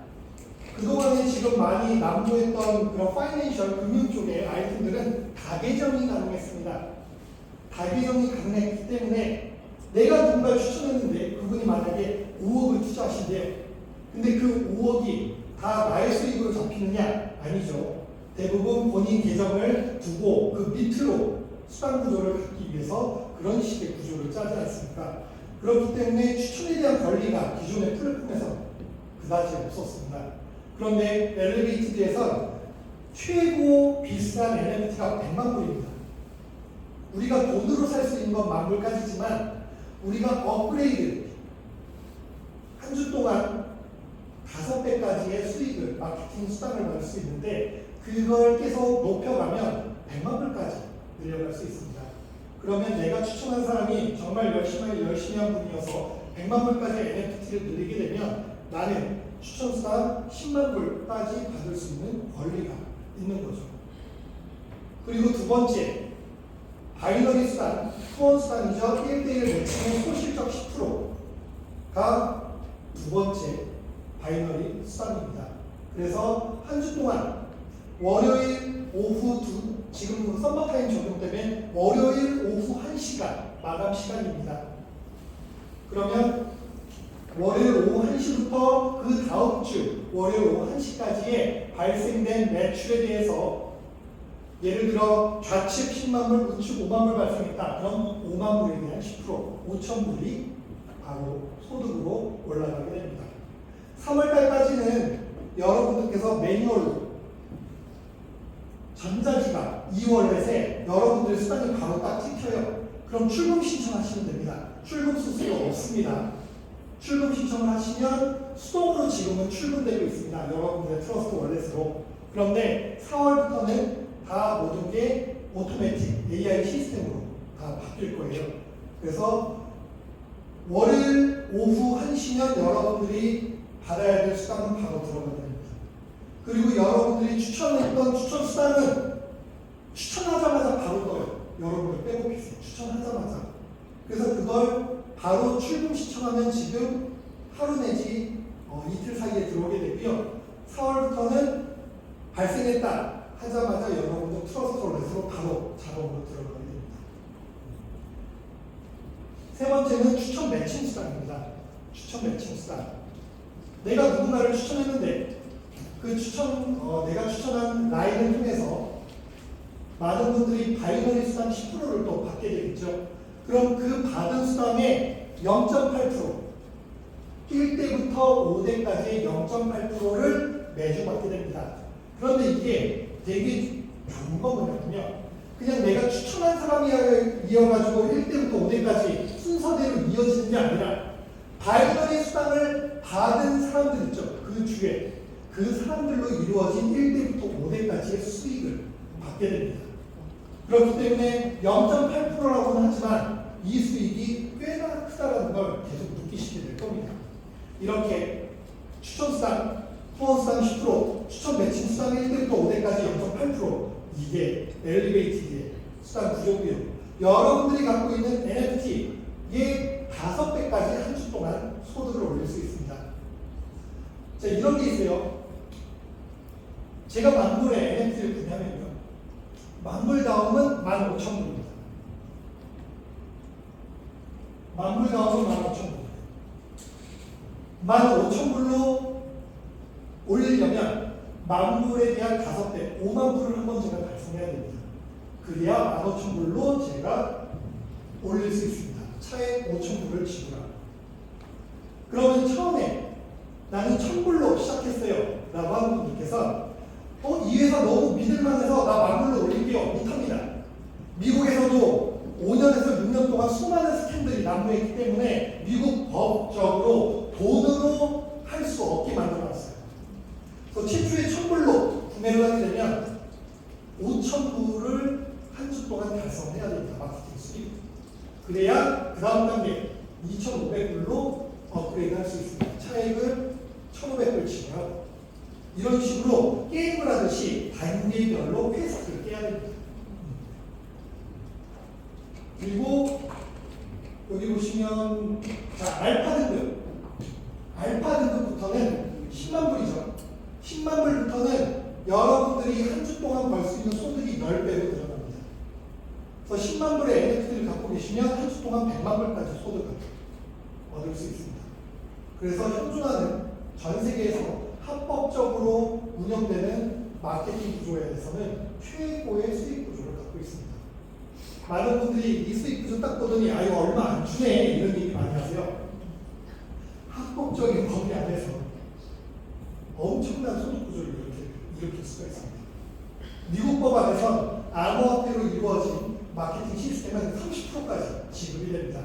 그동안에 지금 많이 난무했던 그런 파이낸셜 금융 쪽의 아이템들은 다계정이 가능했습니다. 다계정이 가능했기 때문에 내가 누군가 추천했는데 그분이 만약에 5억을 투자하신대요. 근데 그 5억이 다 나의 수익으로 잡히느냐? 아니죠. 대부분 본인 계정을 두고 그 밑으로 수당 구조를 갖기 위해서 그런 식의 구조를 짜지 않습니까? 그렇기 때문에 추천에 대한 권리가 기존의 플랫폼에서 그다지 없었습니다. 그런데 엘리베이티드에서 최고 비싼 NFT가 100만 불입니다. 우리가 돈으로 살 수 있는 건 10,000불까지지만 우리가 업그레이드 한 주 동안 5배까지의 수익을 마케팅 수당을 받을 수 있는데 그걸 계속 높여가면 100만 불까지 늘려갈 수 있습니다. 그러면 내가 추천한 사람이 정말 열심히 한 분이어서 100만 불까지 NFT를 늘리게 되면 나는 추천수당 10만 불까지 받을 수 있는 권리가 있는 거죠. 그리고 두 번째, 바이너리 수당, 후원 수당이죠. 1대1 매칭의 소실적 10%가 두 번째 바이너리 수당입니다. 그래서 한 주 동안 월요일 오후 지금 썸머타임 적용 때문에 월요일 오후 1시간 마감 시간입니다. 그러면 월요일 오후 1시부터 그 다음 주 월요일 오후 1시까지의 발생된 매출에 대해서 예를 들어 좌측 10만 불, 우측 5만 불 발생했다. 그럼 5만 불에 대한 10%, 5천 불이 바로 소득으로 올라가게 됩니다. 3월달까지는 여러분들께서 매뉴얼로 전자지갑 2월넷에 여러분들 수당이 바로 딱 찍혀요. 그럼 출금 신청하시면 됩니다. 출금 수수료 없습니다. 출금 신청을 하시면 수동으로 지금은 출금되고 있습니다. 여러분들의 트러스트 월렛으로. 그런데 4월부터는 다 모든 게 오토매틱 AI 시스템으로 다 바뀔 거예요. 그래서 월요일 오후 1시면 여러분들이 받아야 될 수당은 바로 들어가게 됩니다. 그리고 여러분들이 추천했던 추천 수당은 추천하자마자 바로 떠요. 여러분들 백오피스에 추천하자마자. 그래서 그걸 바로 출금 신청하면 지금 하루 내지 이틀 사이에 들어오게 되고요. 4월부터는 발생했다 하자마자 여러분들 트러스트 월렛으로 바로 자동으로 들어가게 됩니다. 세 번째는 추천 매칭 수단입니다. 추천 매칭 수단. 내가 누군가를 추천했는데 내가 추천한 라인을 통해서 많은 분들이 바이너리 수당 10%를 또 받게 되겠죠. 그럼 그 받은 수당의 0.8%, 1대부터 5대까지의 0.8%를 매주 받게 됩니다. 그런데 이게 되게 좋은 건 뭐냐면요. 그냥 내가 추천한 사람이 이어가지고 1대부터 5대까지 순서대로 이어지는 게 아니라 바이너리 수당을 받은 사람들 있죠. 그 주에 그 사람들로 이루어진 1대부터 5대까지의 수익을 받게 됩니다. 그렇기 때문에 0.8%라고는 하지만 이 수익이 꽤나 크다라는 걸 계속 느끼시게 될 겁니다. 이렇게 추천수당, 후원수당 10%, 추천 매칭 수당 1대부터 5대까지 0.8%, 이게 엘리베이티드의 수당 구조고요. 여러분들이 갖고 있는 NFT의 5배까지 한 주 동안 소득을 올릴 수 있습니다. 자, 이런 게 있어요. 제가 만불에 NFT를 구매하면요. 만불 다음은 15,000불입니다. 만불 다음은 15,000불. 15,000불로 올리려면 만불에 대한 5배, 5만 불을 한번 제가 달성해야 됩니다. 그래야 15,000불로 제가 올릴 수 있습니다. 차액 5,000불을 지불하고. 그러면 처음에 나는 1,000불로 시작했어요 라고 하는 분들께서 이 회사 너무 믿을만해서 나 만불로 올릴게요. 못합니다. 미국에서도 5년에서 6년 동안 수많은 스캔들이 난무했기 때문에 미국 법적으로 돈으로 할 수 없게 만들어놨어요. 그래서 최초에 1,000불로 구매를 하게 되면 5,000불을 한 주 동안 달성해야 됩니다. 마케팅 수익. 그래야 그 다음 단계 2,500불로 업그레이드 할 수 있습니다. 차액을 1,500불 지불하고 이런 식으로 게임을 하듯이 단계별로 퀘스트를 깨야 됩니다. 그리고 여기 보시면 자 알파 등급, 알파 등급부터는 10만 불이죠. 10만 불부터는 여러분들이 한 주 동안 벌 수 있는 소득이 10배로 늘어납니다. 그래서 10만 불의 NFT를 갖고 계시면 한 주 동안 100만 불까지 소득을 얻을 수 있습니다. 그래서 현존하는 전 세계에서 합법적으로 운영되는 마케팅 구조에 대해서는 최고의 수익 구조를 갖고 있습니다. 많은 분들이 이 수익 구조 딱 보더니 아유 얼마 안 주네 이런 얘기 많이 하세요. 합법적인 법이 안에서 엄청난 소득 구조를 일으킬 수가 있습니다. 미국 법 안에선 암호화폐로 이루어진 마케팅 시스템은 30%까지 지급이 됩니다.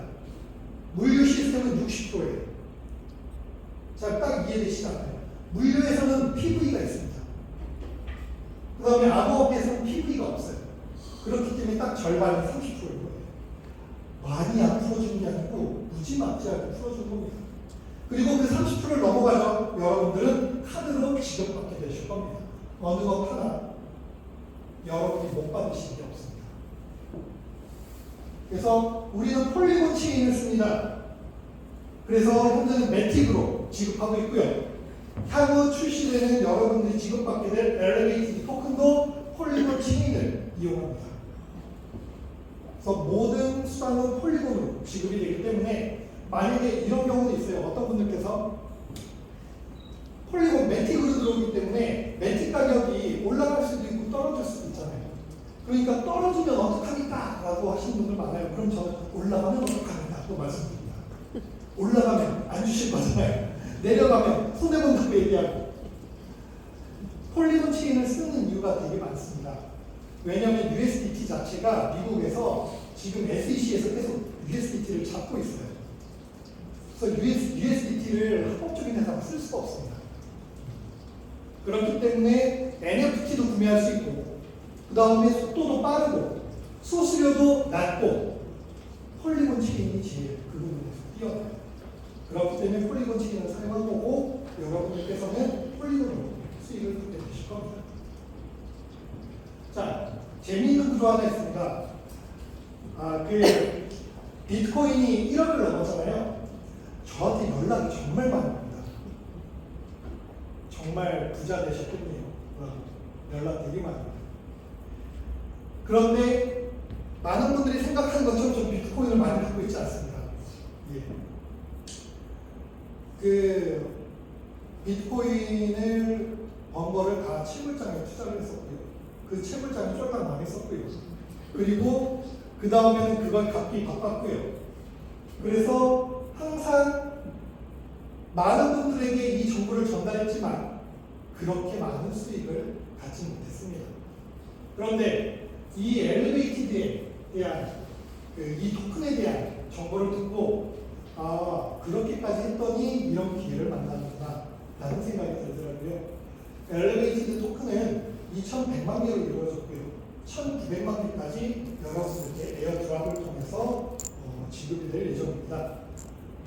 물류 시스템은 60%예요. 자, 딱 이해되시나요? 물류에서는 PV가 있습니다. 그 다음에 암호화폐에서는 PV가 없어요. 그렇기 때문에 딱 절반이 30%인 거예요. 많이 안 풀어주는 게 아니고 무지막지하게 풀어주는 겁니다. 그리고 그 30%를 넘어가서 여러분들은 카드로 지급받게 되실 겁니다. 어느 것 하나 여러분이 못 받으시는 게 없습니다. 그래서 우리는 폴리곤 체인을 씁니다. 그래서 현재는 매틱으로 지급하고 있고요. 향후 출시되는 여러분들이 지급받게 될 엘리베이티드 토큰도 폴리곤 체인을 이용합니다. 그래서 모든 수단은 폴리곤으로 지급이 되기 때문에 만약에 이런 경우도 있어요. 어떤 분들께서 폴리곤 매틱으로 들어오기 때문에 매틱 가격이 올라갈 수도 있고 떨어질 수도 있잖아요. 그러니까 떨어지면 어떡합니까? 라고 하시는 분들 많아요. 그럼 저는 올라가면 어떡합니까? 또 말씀드립니다. 올라가면 안 주실 거잖아요. 내려가면 손해본다고 얘기하고. 폴리곤 체인을 쓰는 이유가 되게 많습니다. 왜냐하면 USDT 자체가 미국에서 지금 SEC에서 계속 USDT를 잡고 있어요. 그래서 USDT를 합법적인 회사가 쓸 수가 없습니다. 그렇기 때문에 NFT도 구매할 수 있고 그 다음에 속도도 빠르고 수수료도 낮고 폴리곤 체인이 제일 그 부분에서 뛰어나요. 그렇기 때문에 폴리곤 체인을 사용한 거고 여러분들께서는 폴리곤으로 수익을 받게 되실 겁니다. 자, 재미있는 구조 하나 있습니다. 그 비트코인이 1억을 넘었잖아요. 저한테 연락이 정말 많이 옵니다. 정말 부자 되셨군요. 연락 되게 많이 옵니다. 그런데 많은 분들이 생각하는 것처럼 좀 비트코인을 많이 갖고 있지 않습니다. 예. 그 비트코인을 번 거를 다 채굴장에 투자를 했었고요. 그 채굴장이 쫄딱 망했었고요. 그리고 그 다음에는 그걸 갚기 바빴고요. 그래서 항상 많은 분들에게 이 정보를 전달했지만 그렇게 많은 수익을 갖지 못했습니다. 그런데 이 엘리베이티드에 대한 이 토큰에 대한 정보를 듣고 그렇게까지 했더니 이런 기회를 만나는구나 라는 생각이 들더라고요. 엘리베이티드 토큰은 2,100만 개로 이루어졌고요. 1,900만 개까지 여러분들께 에어드랍을 통해서 지급이 될 예정입니다.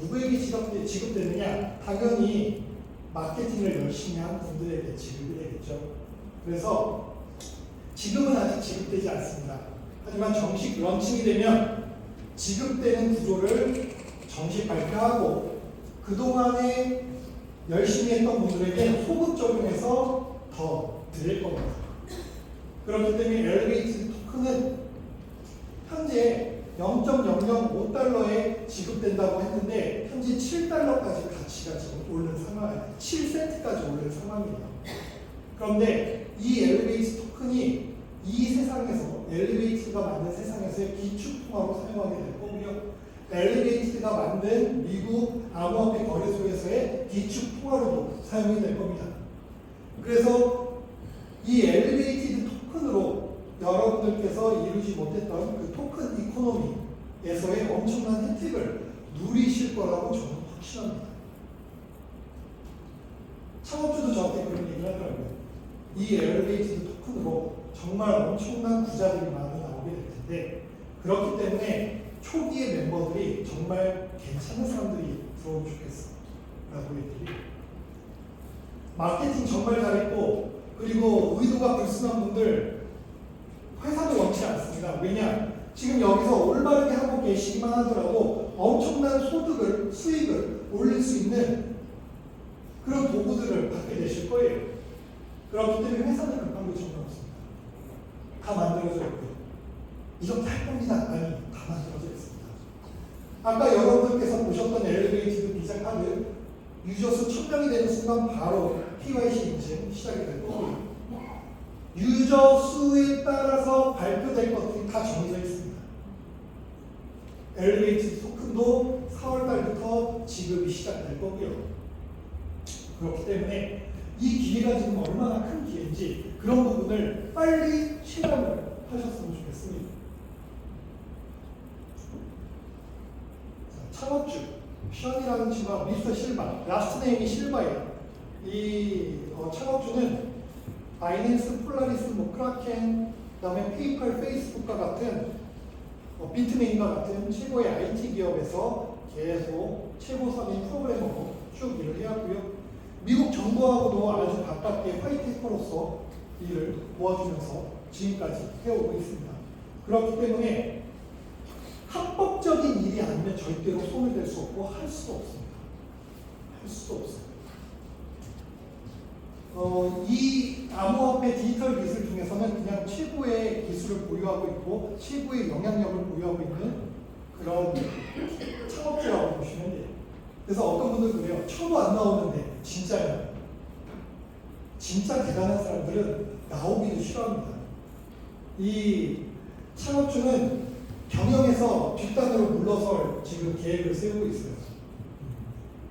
누구에게 지급되느냐? 당연히 마케팅을 열심히 한 분들에게 지급이 되겠죠. 그래서 지금은 아직 지급되지 않습니다. 하지만 정식 런칭이 되면 지급되는 구조를 정식 발표하고 그동안에 열심히 했던 분들에게 소급 적용해서 더 드릴 겁니다. 그렇기 때문에 엘리베이티드 토큰은 현재 0.005달러에 지급된다고 했는데 현재 7달러까지 가치가 지금 오른 상황, 7센트까지 오른 상황이에요. 그런데 이 엘리베이티드 토큰이 이 세상에서 엘리베이티드가 만든 세상에서의 기축통화로 사용하게 될 거고요. 엘리베이티드가 만든 미국 암호화폐 거래소에서의 기축통화로도 사용이 될 겁니다. 그래서 이 엘리베이티드 토큰으로 여러분들께서 이루지 못했던 그 토큰 이코노미에서의 엄청난 혜택을 누리실 거라고 저는 확신합니다. 창업주도 저한테 그런 얘기를 하더라고요. 이 엘리베이티드 토큰으로 정말 엄청난 부자들이 많이 나오게 될 텐데 그렇기 때문에 초기의 멤버들이 정말 괜찮은 사람들이 들어오면 좋겠어 라고 얘기를 마케팅 정말 잘했고 그리고 의도가 불순한 분들 회사도 원치 않습니다. 왜냐? 지금 여기서 올바르게 하고 계시기만 하더라도 엄청난 소득을, 수익을 올릴 수 있는 그런 도구들을 받게 되실 거예요. 그렇기 때문에 회사는 급한 게 전혀 없습니다. 다 만들어져 있고요. 이렇게 할 겁니다. 아니, 다 만들어져 있습니다. 아까 여러분들께서 보셨던 엘리베이티드 비자 카드 유저수 1000명이 되는 순간 바로 KYC 인증 시작이 될 거고요. 유저 수에 따라서 발표될 것들이 다 정해져 있습니다. 엘리베이티드 토큰도 4월 달부터 지급이 시작될 거고요. 그렇기 때문에 이 기회가 지금 얼마나 큰 기회인지 그런 부분을 빨리 실험을 하셨으면 좋겠습니다. 창업주 션이라는 친구가 미스터 실바, 라스트 네임이 실바예요. 이 창업주는 바이낸스, 폴라리스, 크라켄, 그다음에 페이팔, 페이스북과 같은 비트메인과 같은 최고의 IT 기업에서 계속 최고선인 프로그래머로 쭉 일을 해왔고요. 미국 정부하고도 아주 가깝게 화이트해커로서 일을 도와주면서 지금까지 해오고 있습니다. 그렇기 때문에 합법적인 일이 아니면 절대로 손을 댈 수 없고 할 수도 없습니다. 할 수도 없어요. 이 암호화폐 디지털 기술 중에서는 그냥 최고의 기술을 보유하고 있고 최고의 영향력을 보유하고 있는 그런 창업주라고 보시면 돼요. 그래서 어떤 분들은 그래요. 쳐도 안 나오는데 진짜요. 진짜 대단한 사람들은 나오기도 싫어합니다. 이 창업주는 경영에서 뒷단으로 물러설 지금 계획을 세우고 있어요.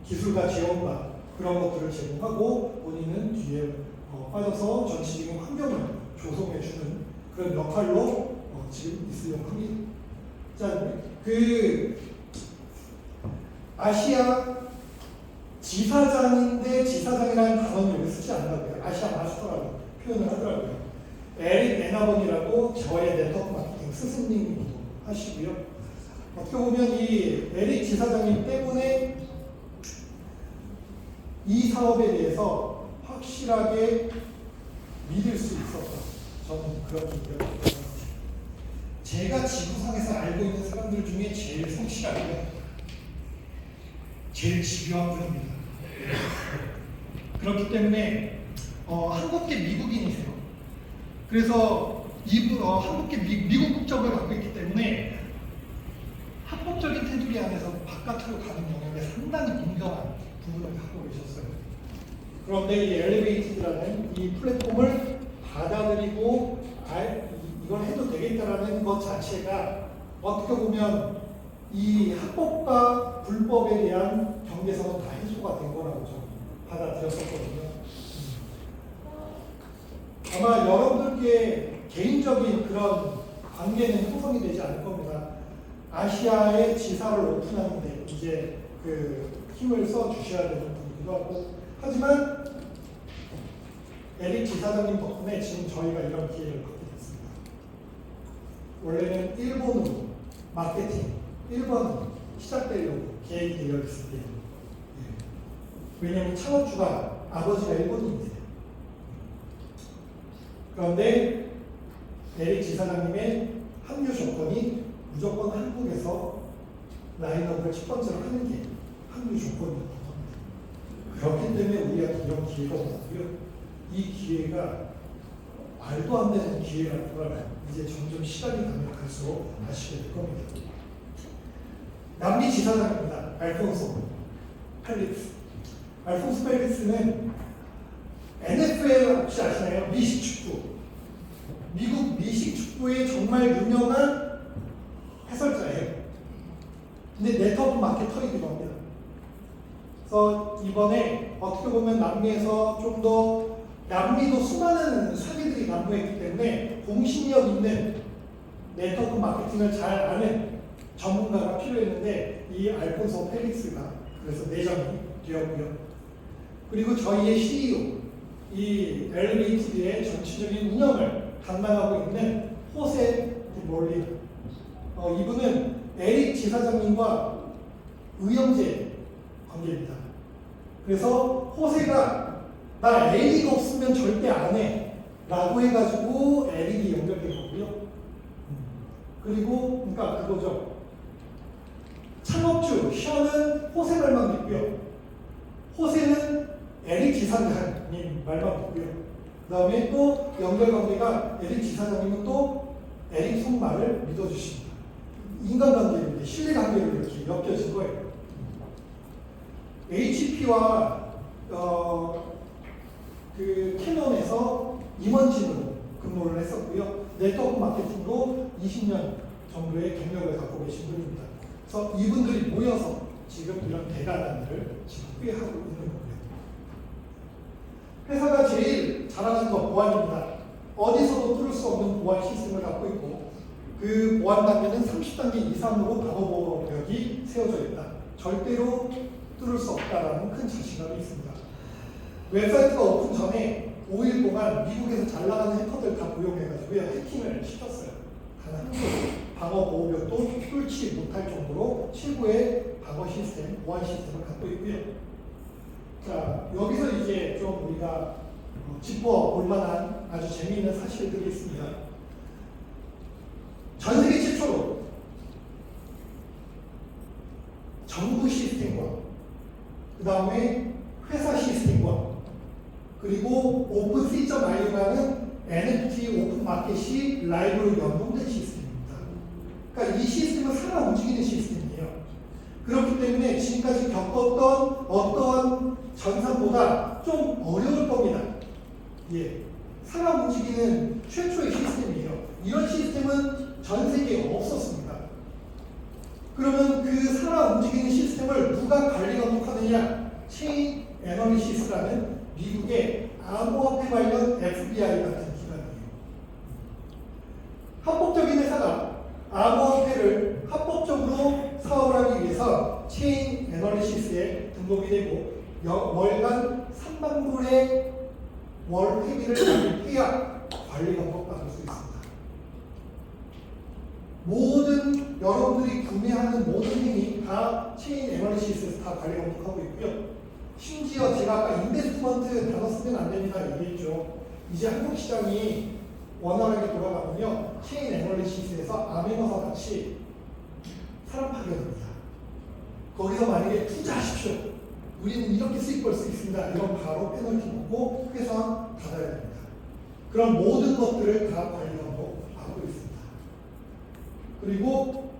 기술과 지원과 그런 것들을 제공하고 본인은 뒤에 빠져서 전체적인 환경을 조성해주는 그런 역할로 지금 있으려고 합니다. 자, 아시아 지사장인데 지사장이라는 단어는 여기 쓰지 않는다고요. 아시아 마스터라고 표현을 하더라고요. 에릭 에나본이라고 저의 네트워크 마케팅 스승님이기도 하시고요. 어떻게 보면 이 에릭 지사장님 때문에 이 사업에 대해서 확실하게 믿을 수 있었다. 저는 그렇게 얘기합니다. 제가 지구상에서 알고 있는 사람들 중에 제일 성실하고요. 제일 집요한 분입니다. 그렇기 때문에 한국계 미국인이세요. 그래서 한국계 미국 국적을 갖고 있기 때문에 합법 합법적인 테두리 안에서 바깥으로 가는 영역에 상당히 민감한 부분을 갖고 계셨어요. 그런데 이 엘리베이티드라는 이 플랫폼을 받아들이고 이걸 해도 되겠다라는 것 자체가 어떻게 보면 이 합법과 불법에 대한 경계선은 다 해소가 된 거라고 저는 받아들였었거든요. 아마 여러분들께 개인적인 그런 관계는 형성이 되지 않을 겁니다. 아시아의 지사를 오픈하는데 이제 그 힘을 써 주셔야 되는 분이기도 하고, 하지만 에릭 지사장님 덕분에 지금 저희가 이런 기회를 받게 됐습니다. 원래는 일본으로 마케팅, 일본으로 시작되려고 계획이 되어 있을 때예요. 왜냐하면 창업주가 아버지가 일본인이세요. 그런데 에릭 지사장님의 합류 조건이 무조건 한국에서 라인업을 첫 번째로 하는 게 합류 조건이었던 겁니다. 그렇기 때문에 우리가 이런 기회가 왔고요. 이 기회가 말도 안 되는 기회라는 걸 이제 점점 시간이 가면 갈수록 아시게 될 겁니다. 남미 지사장입니다. 알폰소 펠릭스. 알폰소 펠릭스는 NFL 혹시 아시나요? 미식 축구. 미국 미식 축구의 정말 유명한 해설자예요. 근데 네트워크 마케터이기도 합니다. 그래서 이번에 어떻게 보면 남미에서 좀 더 남미도 수많은 사기들이 난무했기 때문에 공신력 있는 네트워크 마케팅을 잘 아는 전문가가 필요했는데 이 알폰소 펠릭스가 그래서 내정이 되었고요. 그리고 저희의 CEO, 이 엘리베이티드의 전체적인 운영을 담당하고 있는 호세 몰리나. 이분은 에릭 지사장님과 의형제 관계입니다. 그래서 호세가 나 에릭 없으면 절대 안 해 라고 해가지고 에릭이 연결된 거고요. 그리고 그러니까 그거죠. 창업주 션은 호세 말만 믿고요. 호세는 에릭 지사장님 말만 믿고요. 그 다음에 또 연결관계가 에릭 지사장님은 또 에릭 송 말을 믿어주십니다. 인간관계인데 신뢰관계로 이렇게 엮여진 거예요. HP와 그 캐논에서 임원진으로 근무를 했었고요. 네트워크 마케팅도 20년 정도의 경력을 갖고 계신 분입니다. 그래서 이분들이 모여서 지금 이런 대단한 일을 지금 꾀하고 있는 거고요. 회사가 제일 잘하는 거 보안입니다. 어디서도 뚫을 수 없는 보안 시스템을 갖고 있고 그 보안 단계는 30단계 이상으로 방어벽이 세워져 있다. 절대로 뚫을 수 없다라는 큰 자신감이 있습니다. 웹사이트가 오픈 전에 5일 동안 미국에서 잘 나가는 해커들 다 고용해가지고 해킹을 시켰어요. 단 한 번도 방어 보호벽도 뚫지 못할 정도로 최고의 방어 시스템, 보안 시스템을 갖고 있고요. 자, 여기서 이제 좀 우리가 짚어볼 만한 아주 재미있는 사실들이 있습니다. 전 세계 최초로 정부 시스템과 그 다음에 회사 시스템과 그리고 오픈C.IO라는 NFT 오픈 마켓이 라이브로 연동된 시스템입니다. 그러니까 이 시스템은 살아 움직이는 시스템이에요. 그렇기 때문에 지금까지 겪었던 어떠한 전산보다 좀 어려울 겁니다. 예, 살아 움직이는 최초의 시스템이에요. 이런 시스템은 전 세계에 없었습니다. 그러면 그 살아 움직이는 시스템을 누가 관리 감독하느냐? 체인 애널리시스라는 미국의 암호화폐 관련 FBI 같은 기관이에요. 합법적인 회사가 암호화폐를 합법적으로 사업을 하기 위해서 체인 애널리시스에 등록이 되고 월간 3만 불의 월 회비를 내야 관리 감독받을 수 있습니다. 모든 여러분들이 구매하는 모든 행위 다 체인 애널리시스에서 다 관리 감독하고 있고요. 심지어 제가 아까 인베스트먼트 단어 쓰면 안 됩니다 얘기했죠. 이제 한국 시장이 원활하게 돌아가면요 체인 애널리시스에서 아메너사 같이 사람 파견합니다. 거기서 만약에 투자하십시오. 우리는 이렇게 수익 벌 수 있습니다. 이런 바로 페널티 먹고 회사 닫아야 됩니다. 그런 모든 것들을 다 관리 감독하고 있습니다. 그리고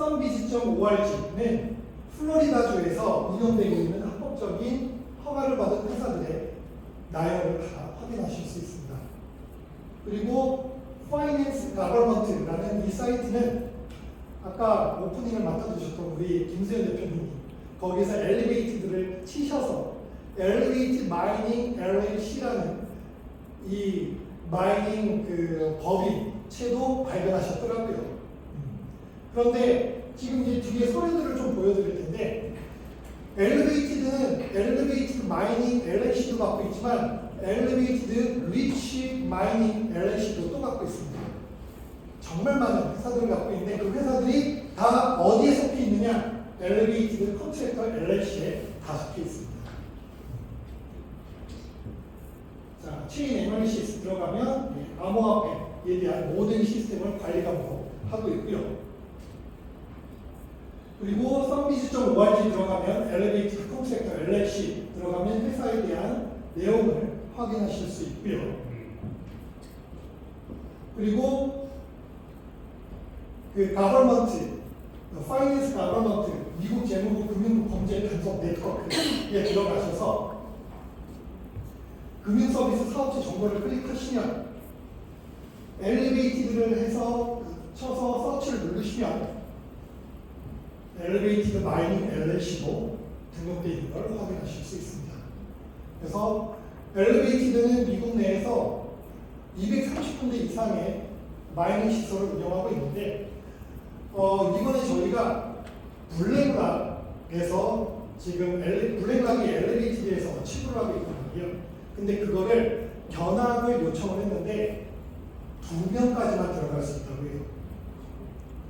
썬비즈.org는 플로리다주에서 운영되고 있는 합법적인 허가를 받은 회사들의 나열을 다 확인하실 수 있습니다. 그리고 Finance Government라는 이 사이트는 아까 오프닝을 맡아주셨던 우리 김수현 대표님이 거기서 엘리베이트들을 치셔서 엘리베이트 마이닝 LLC라는 이 마이닝 그 법인체도 발견하셨더라고요. 그런데 지금 이제 뒤에 서류들을 좀 보여드릴 텐데 엘리베이티드는 엘리베이티드 마이닝 LLC도 갖고 있지만 엘리베이티드 리치 마이닝 LLC도 또 갖고 있습니다. 정말 많은 회사들을 갖고 있는데 그 회사들이 다 어디에 속해 있느냐? 엘리베이티드 컨트랙터 LLC에 다 속해 있습니다. 자, 체인 애널리시스 들어가면 암호화폐에 대한 모든 시스템을 관리 감독하고 있고요. 그리고 썬비즈.org 들어가면 엘리베이티드 컨트랙터 LLC 들어가면 회사에 대한 내용을 확인하실 수 있고요. 그리고 그 가버먼트, 파이낸스 가버먼트, 미국 재무부 금융부 범죄 단속 네트워크에 들어가셔서 금융서비스 사업체 정보를 클릭하시면 엘리베이티드를 해서 쳐서 서치를 누르시면 엘리베이티드 마이닝 LLC도 등록되어 있는 걸 확인하실 수 있습니다. 그래서 엘리베이티드는 미국 내에서 230군데 이상의 마이닝 시설을 운영하고 있는데 이번에 저희가 블랙락에서 지금 블랙락이 엘리베이티드에서 침투를 하고 있거든요. 근데 그거를 견학을 요청을 했는데 2명까지만 들어갈 수 있다고 해요.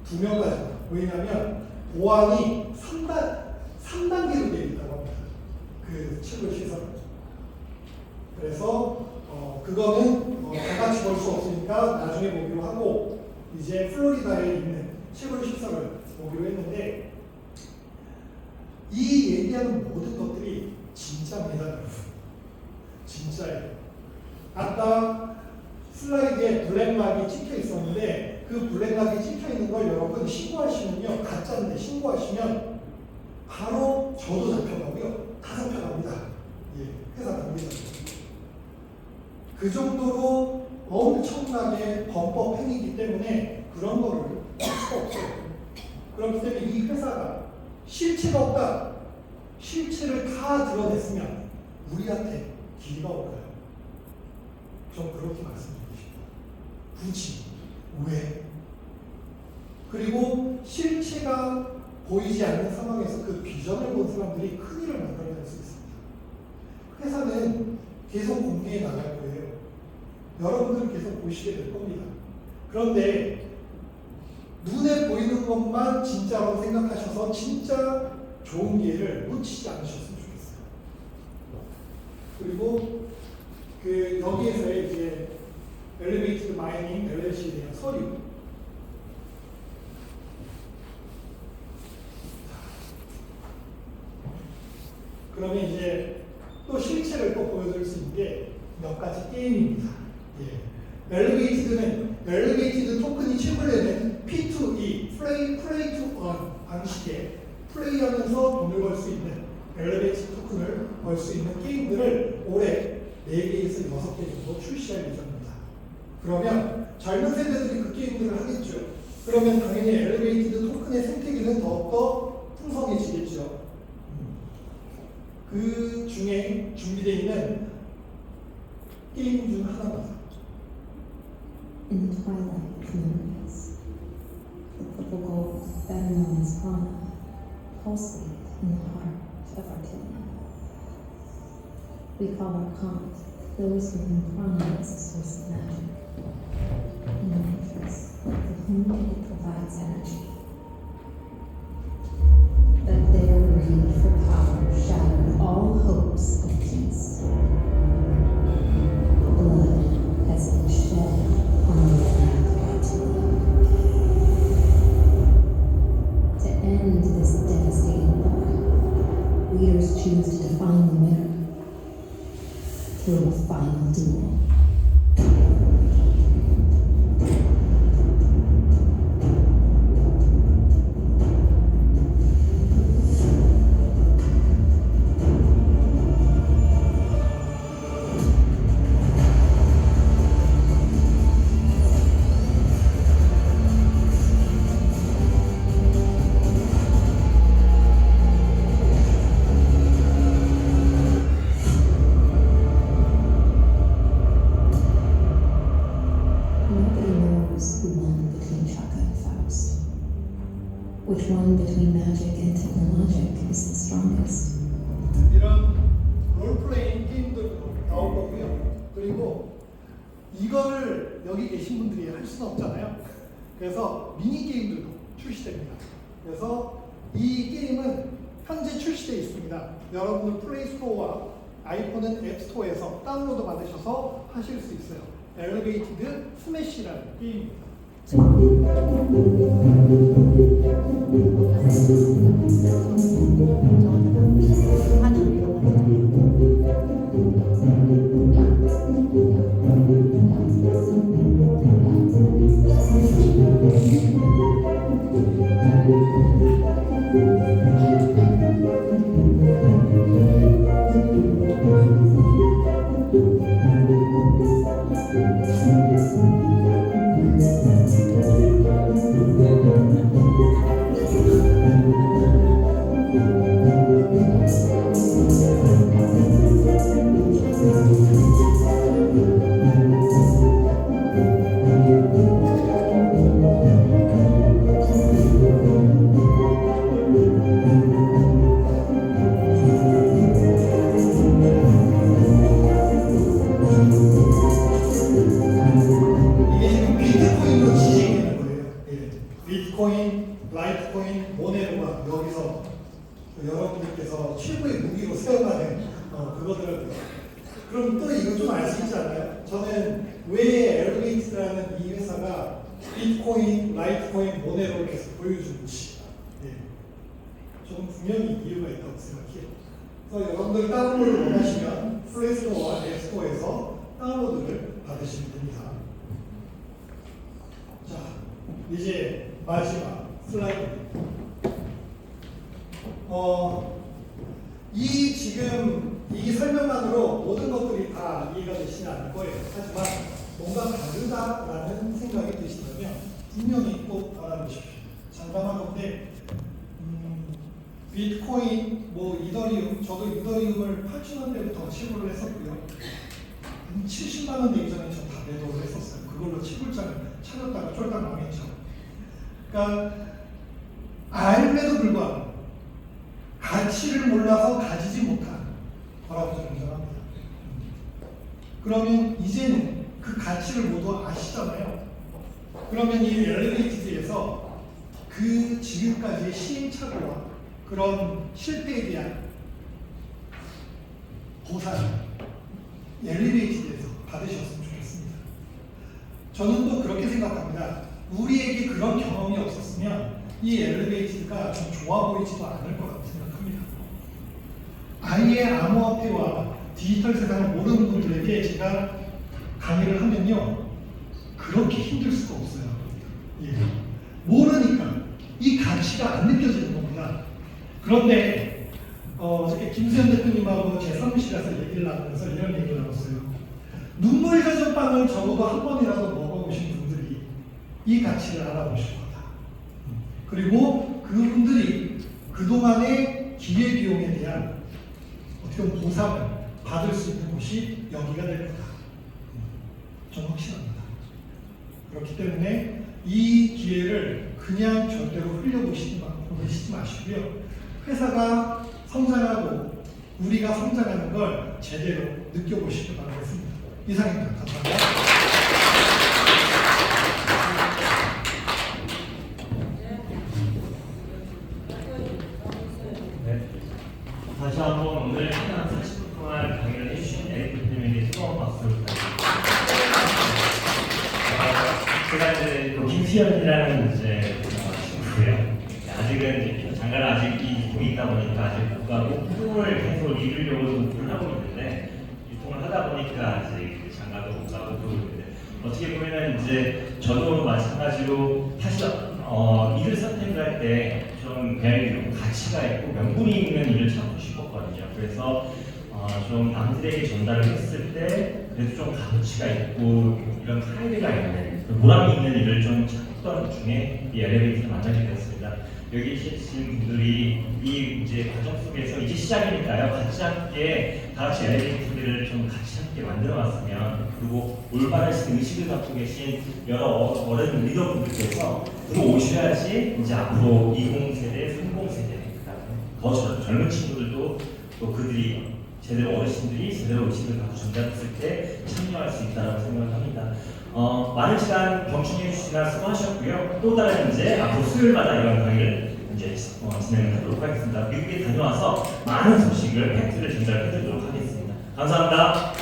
2명까지만. 왜냐하면 보안이 3단계로 되어 있다고 합니다. 그 채굴 시설. 그래서 그거는 다 같이 볼 수 없으니까 나중에 보기로 하고 이제 플로리다에 있는 채굴 시설을 보기로 했는데 이 얘기하는 모든 것들이 진짜입니다. 진짜예요. 아까 슬라이드에 블랙락이 찍혀 있었는데 그 블랙락이 찍혀 있는 걸 여러분 신고하시면요. 가짜인데 신고하시면 바로 저도 잡혀가고요. 다 잡혀갑니다. 예, 회사 갑니다. 그 정도로 엄청나게 범법 행위이기 때문에 그런 거를 할 수가 없어요. 그렇기 때문에 이 회사가 실체가 없다. 실체를 다 드러냈으면 우리한테 기회가 올까요? 좀 그렇게 말씀드리고 싶어요. 굳이 왜? 그리고 실체가 보이지 않는 상황에서 그 비전을 본 사람들이 큰일을 만들어낼 수 있습니다. 회사는 계속 공개해 나갈 거예요. 여러분들은 계속 보시게 될 겁니다. 그런데 눈에 보이는 것만 진짜로 생각하셔서 진짜 좋은 기회를 놓치지 않으셨으면 좋겠어요. 그리고 여기에서의 이제 엘리베이티드 마이닝 LLC에 대한 서류. 그러면 이제 또 실체를 또 보여드릴 수 있는 게 몇 가지 게임입니다. 예. 엘리베이티드 토큰이 채굴되는 P2E, play to earn 방식의 플레이하면서 돈을 벌 수 있는 엘리베이티드 토큰을 벌 수 있는 게임들을 올해 4개에서 6개 정도 출시할 예정입니다. 그러면 젊은 세대들이 그 게임들을 하겠죠. 그러면 당연히 엘리베이티드 토큰의 생태계는 더욱더 풍성해지겠죠. 그 중에 준비되어 있는 게임 중 하나입니다. In the twilight communities, the purple gold, better known as prana, pulsate in the heart of Artilion. We call our comet those with whom prana is a source of magic, and nitrous, for whom it provides energy. But their greed for power shattered all hopes of peace. Blood has been shed on the land of Artilion. To end this devastating war, leaders choose to define the mirror through a final duel. which one between magic and technologic is the strongest? 이런 롤플레잉 게임도 나올 거고요. 그리고 이거를 여기 계신 분들이 할 수는 없잖아요. 그래서 미니 게임들도 출시됩니다. 그래서 이 게임은 현재 출시되어 있습니다. 여러분들 플레이스토어와 아이폰은 앱스토어에서 다운로드 받으셔서 하실 수 있어요. 엘리베이티드 스매시라는 게임입니다. 이게 지금 비트코인으로 지정되는 거예요. 예. 비트코인, 라이트코인, 모네로가 여기서 여러분들께서 최고의 무기로 사용하는 그거더라고요. 그럼 또 이거 좀 알 수 있지 않나요? 저는 왜 엘리베이트라는 이 회사가 비트코인, 라이트코인, 모네로를 계속 보여주는지 좀 분명히 이유가 있다고 생각해요. 그래서 여러분들 다운로드를 원하시면 플레이스토어와 앱스토어에서 다운로드를 받으시면 됩니다. 자, 이제 마지막 슬라이드. 이 지금 이 설명만으로 모든 것들이 다 이해가 되시지 않을 거예요. 하지만 뭔가 다르다라는 생각이 드시다면 분명히 꼭 알아보십시오. 장담하건대 비트코인, 이더리움, 저도 이더리움을 8,000원대부터 시도를 했었고요. 70만 원대 이전에 저 다 매도를 했었어요. 그걸로 치불장을 차렸다가 쫄딱 망했죠. 그러니까 알매도 불구하고 가치를 몰라서 가지지 못한 거라고 저는 생각합니다. 그러면 이제는 그 가치를 모두 아시잖아요. 그러면 이 엘리베이티드에서 그 지금까지의 시행착오와 그런 실패에 대한 보상 엘리베이티드에서 받으셨으면 좋겠습니다. 저는 또 그렇게 생각합니다. 우리에게 그런 경험이 없었으면 이 엘리베이티드가 좀 좋아 보이지도 않을 거라고 생각합니다. 아예 암호화폐와 디지털 세상을 모르는 분들에게 제가 강의를 하면요, 그렇게 힘들 수가 없어요. 예. 모르니까 이 가치가 안 느껴지는 겁니다. 그런데 어저께 김수현 대표님하고 제 사무실에서 얘기를 나누면서 이런 얘기를 나눴어요. 눈물 젖은 빵을 적어도 한 번이라도 먹어보신 분들이 이 가치를 알아보실 거다. 그리고 그분들이 그동안의 기회비용에 대한 어떻게 보면 보상을 받을 수 있는 곳이 여기가 될 거다. 저는 확신합니다. 그렇기 때문에 이 기회를 그냥 절대로 흘려보시지 마시고요. 회사가 성장하고 우리가 성장하는 걸 제대로 느껴보시길 바라겠습니다. 이상입니다. 감사합니다. 네. 다시 한번 오늘 한 40분 동안 강의를 해주신 에릭 대표님에게 뜨거운 박수를 부탁드립니다. 제가 이제 김수현이라는 친구고요. 아직은 이제 장가를 아직 유통이 있다 보니까 아직 못 가고 유통을 계속 이루려고 노력을 하고 있는데 유통을 하다 보니까 아직 장가도 못 가고 그러고 있는데 어떻게 보면은 이제 저도 마찬가지로 사실 일을 선택을 할 때 좀 배우는 가치가 있고 명분이 있는 일을 찾고 싶었거든요. 그래서 좀 남들에게 전달을 했을 때 그래도 좀 가치가 있고 이런 프라이드가 있는 보람이 있는 일을 좀 찾고 탔던 중에 이 엘리베이터를 만나게 되었습니다. 여기 계신 분들이 이 이제 과정 속에서 이제 시작이니까요. 같이 함께 다 같이 엘리베이터를 좀 같이 함께 만들어왔으면, 그리고 올바른 의식을 갖고 계신 여러 어른 리더분들께서 들어오셔야지 이제 앞으로 20세대, 30세대 더 젊은 친구들도 또 그들이 제대로 어르신들이 제대로 의식을 갖고 전달했을 때 참여할 수 있다고 생각을 합니다. 많은 시간 경청해 주시나 수고하셨고요. 또 다른 이제 앞으로 수요일마다 이런 강의를 이제 진행하도록 하겠습니다. 미국에 다녀와서 많은 소식을 팩트를 전달해 드리도록 하겠습니다. 감사합니다.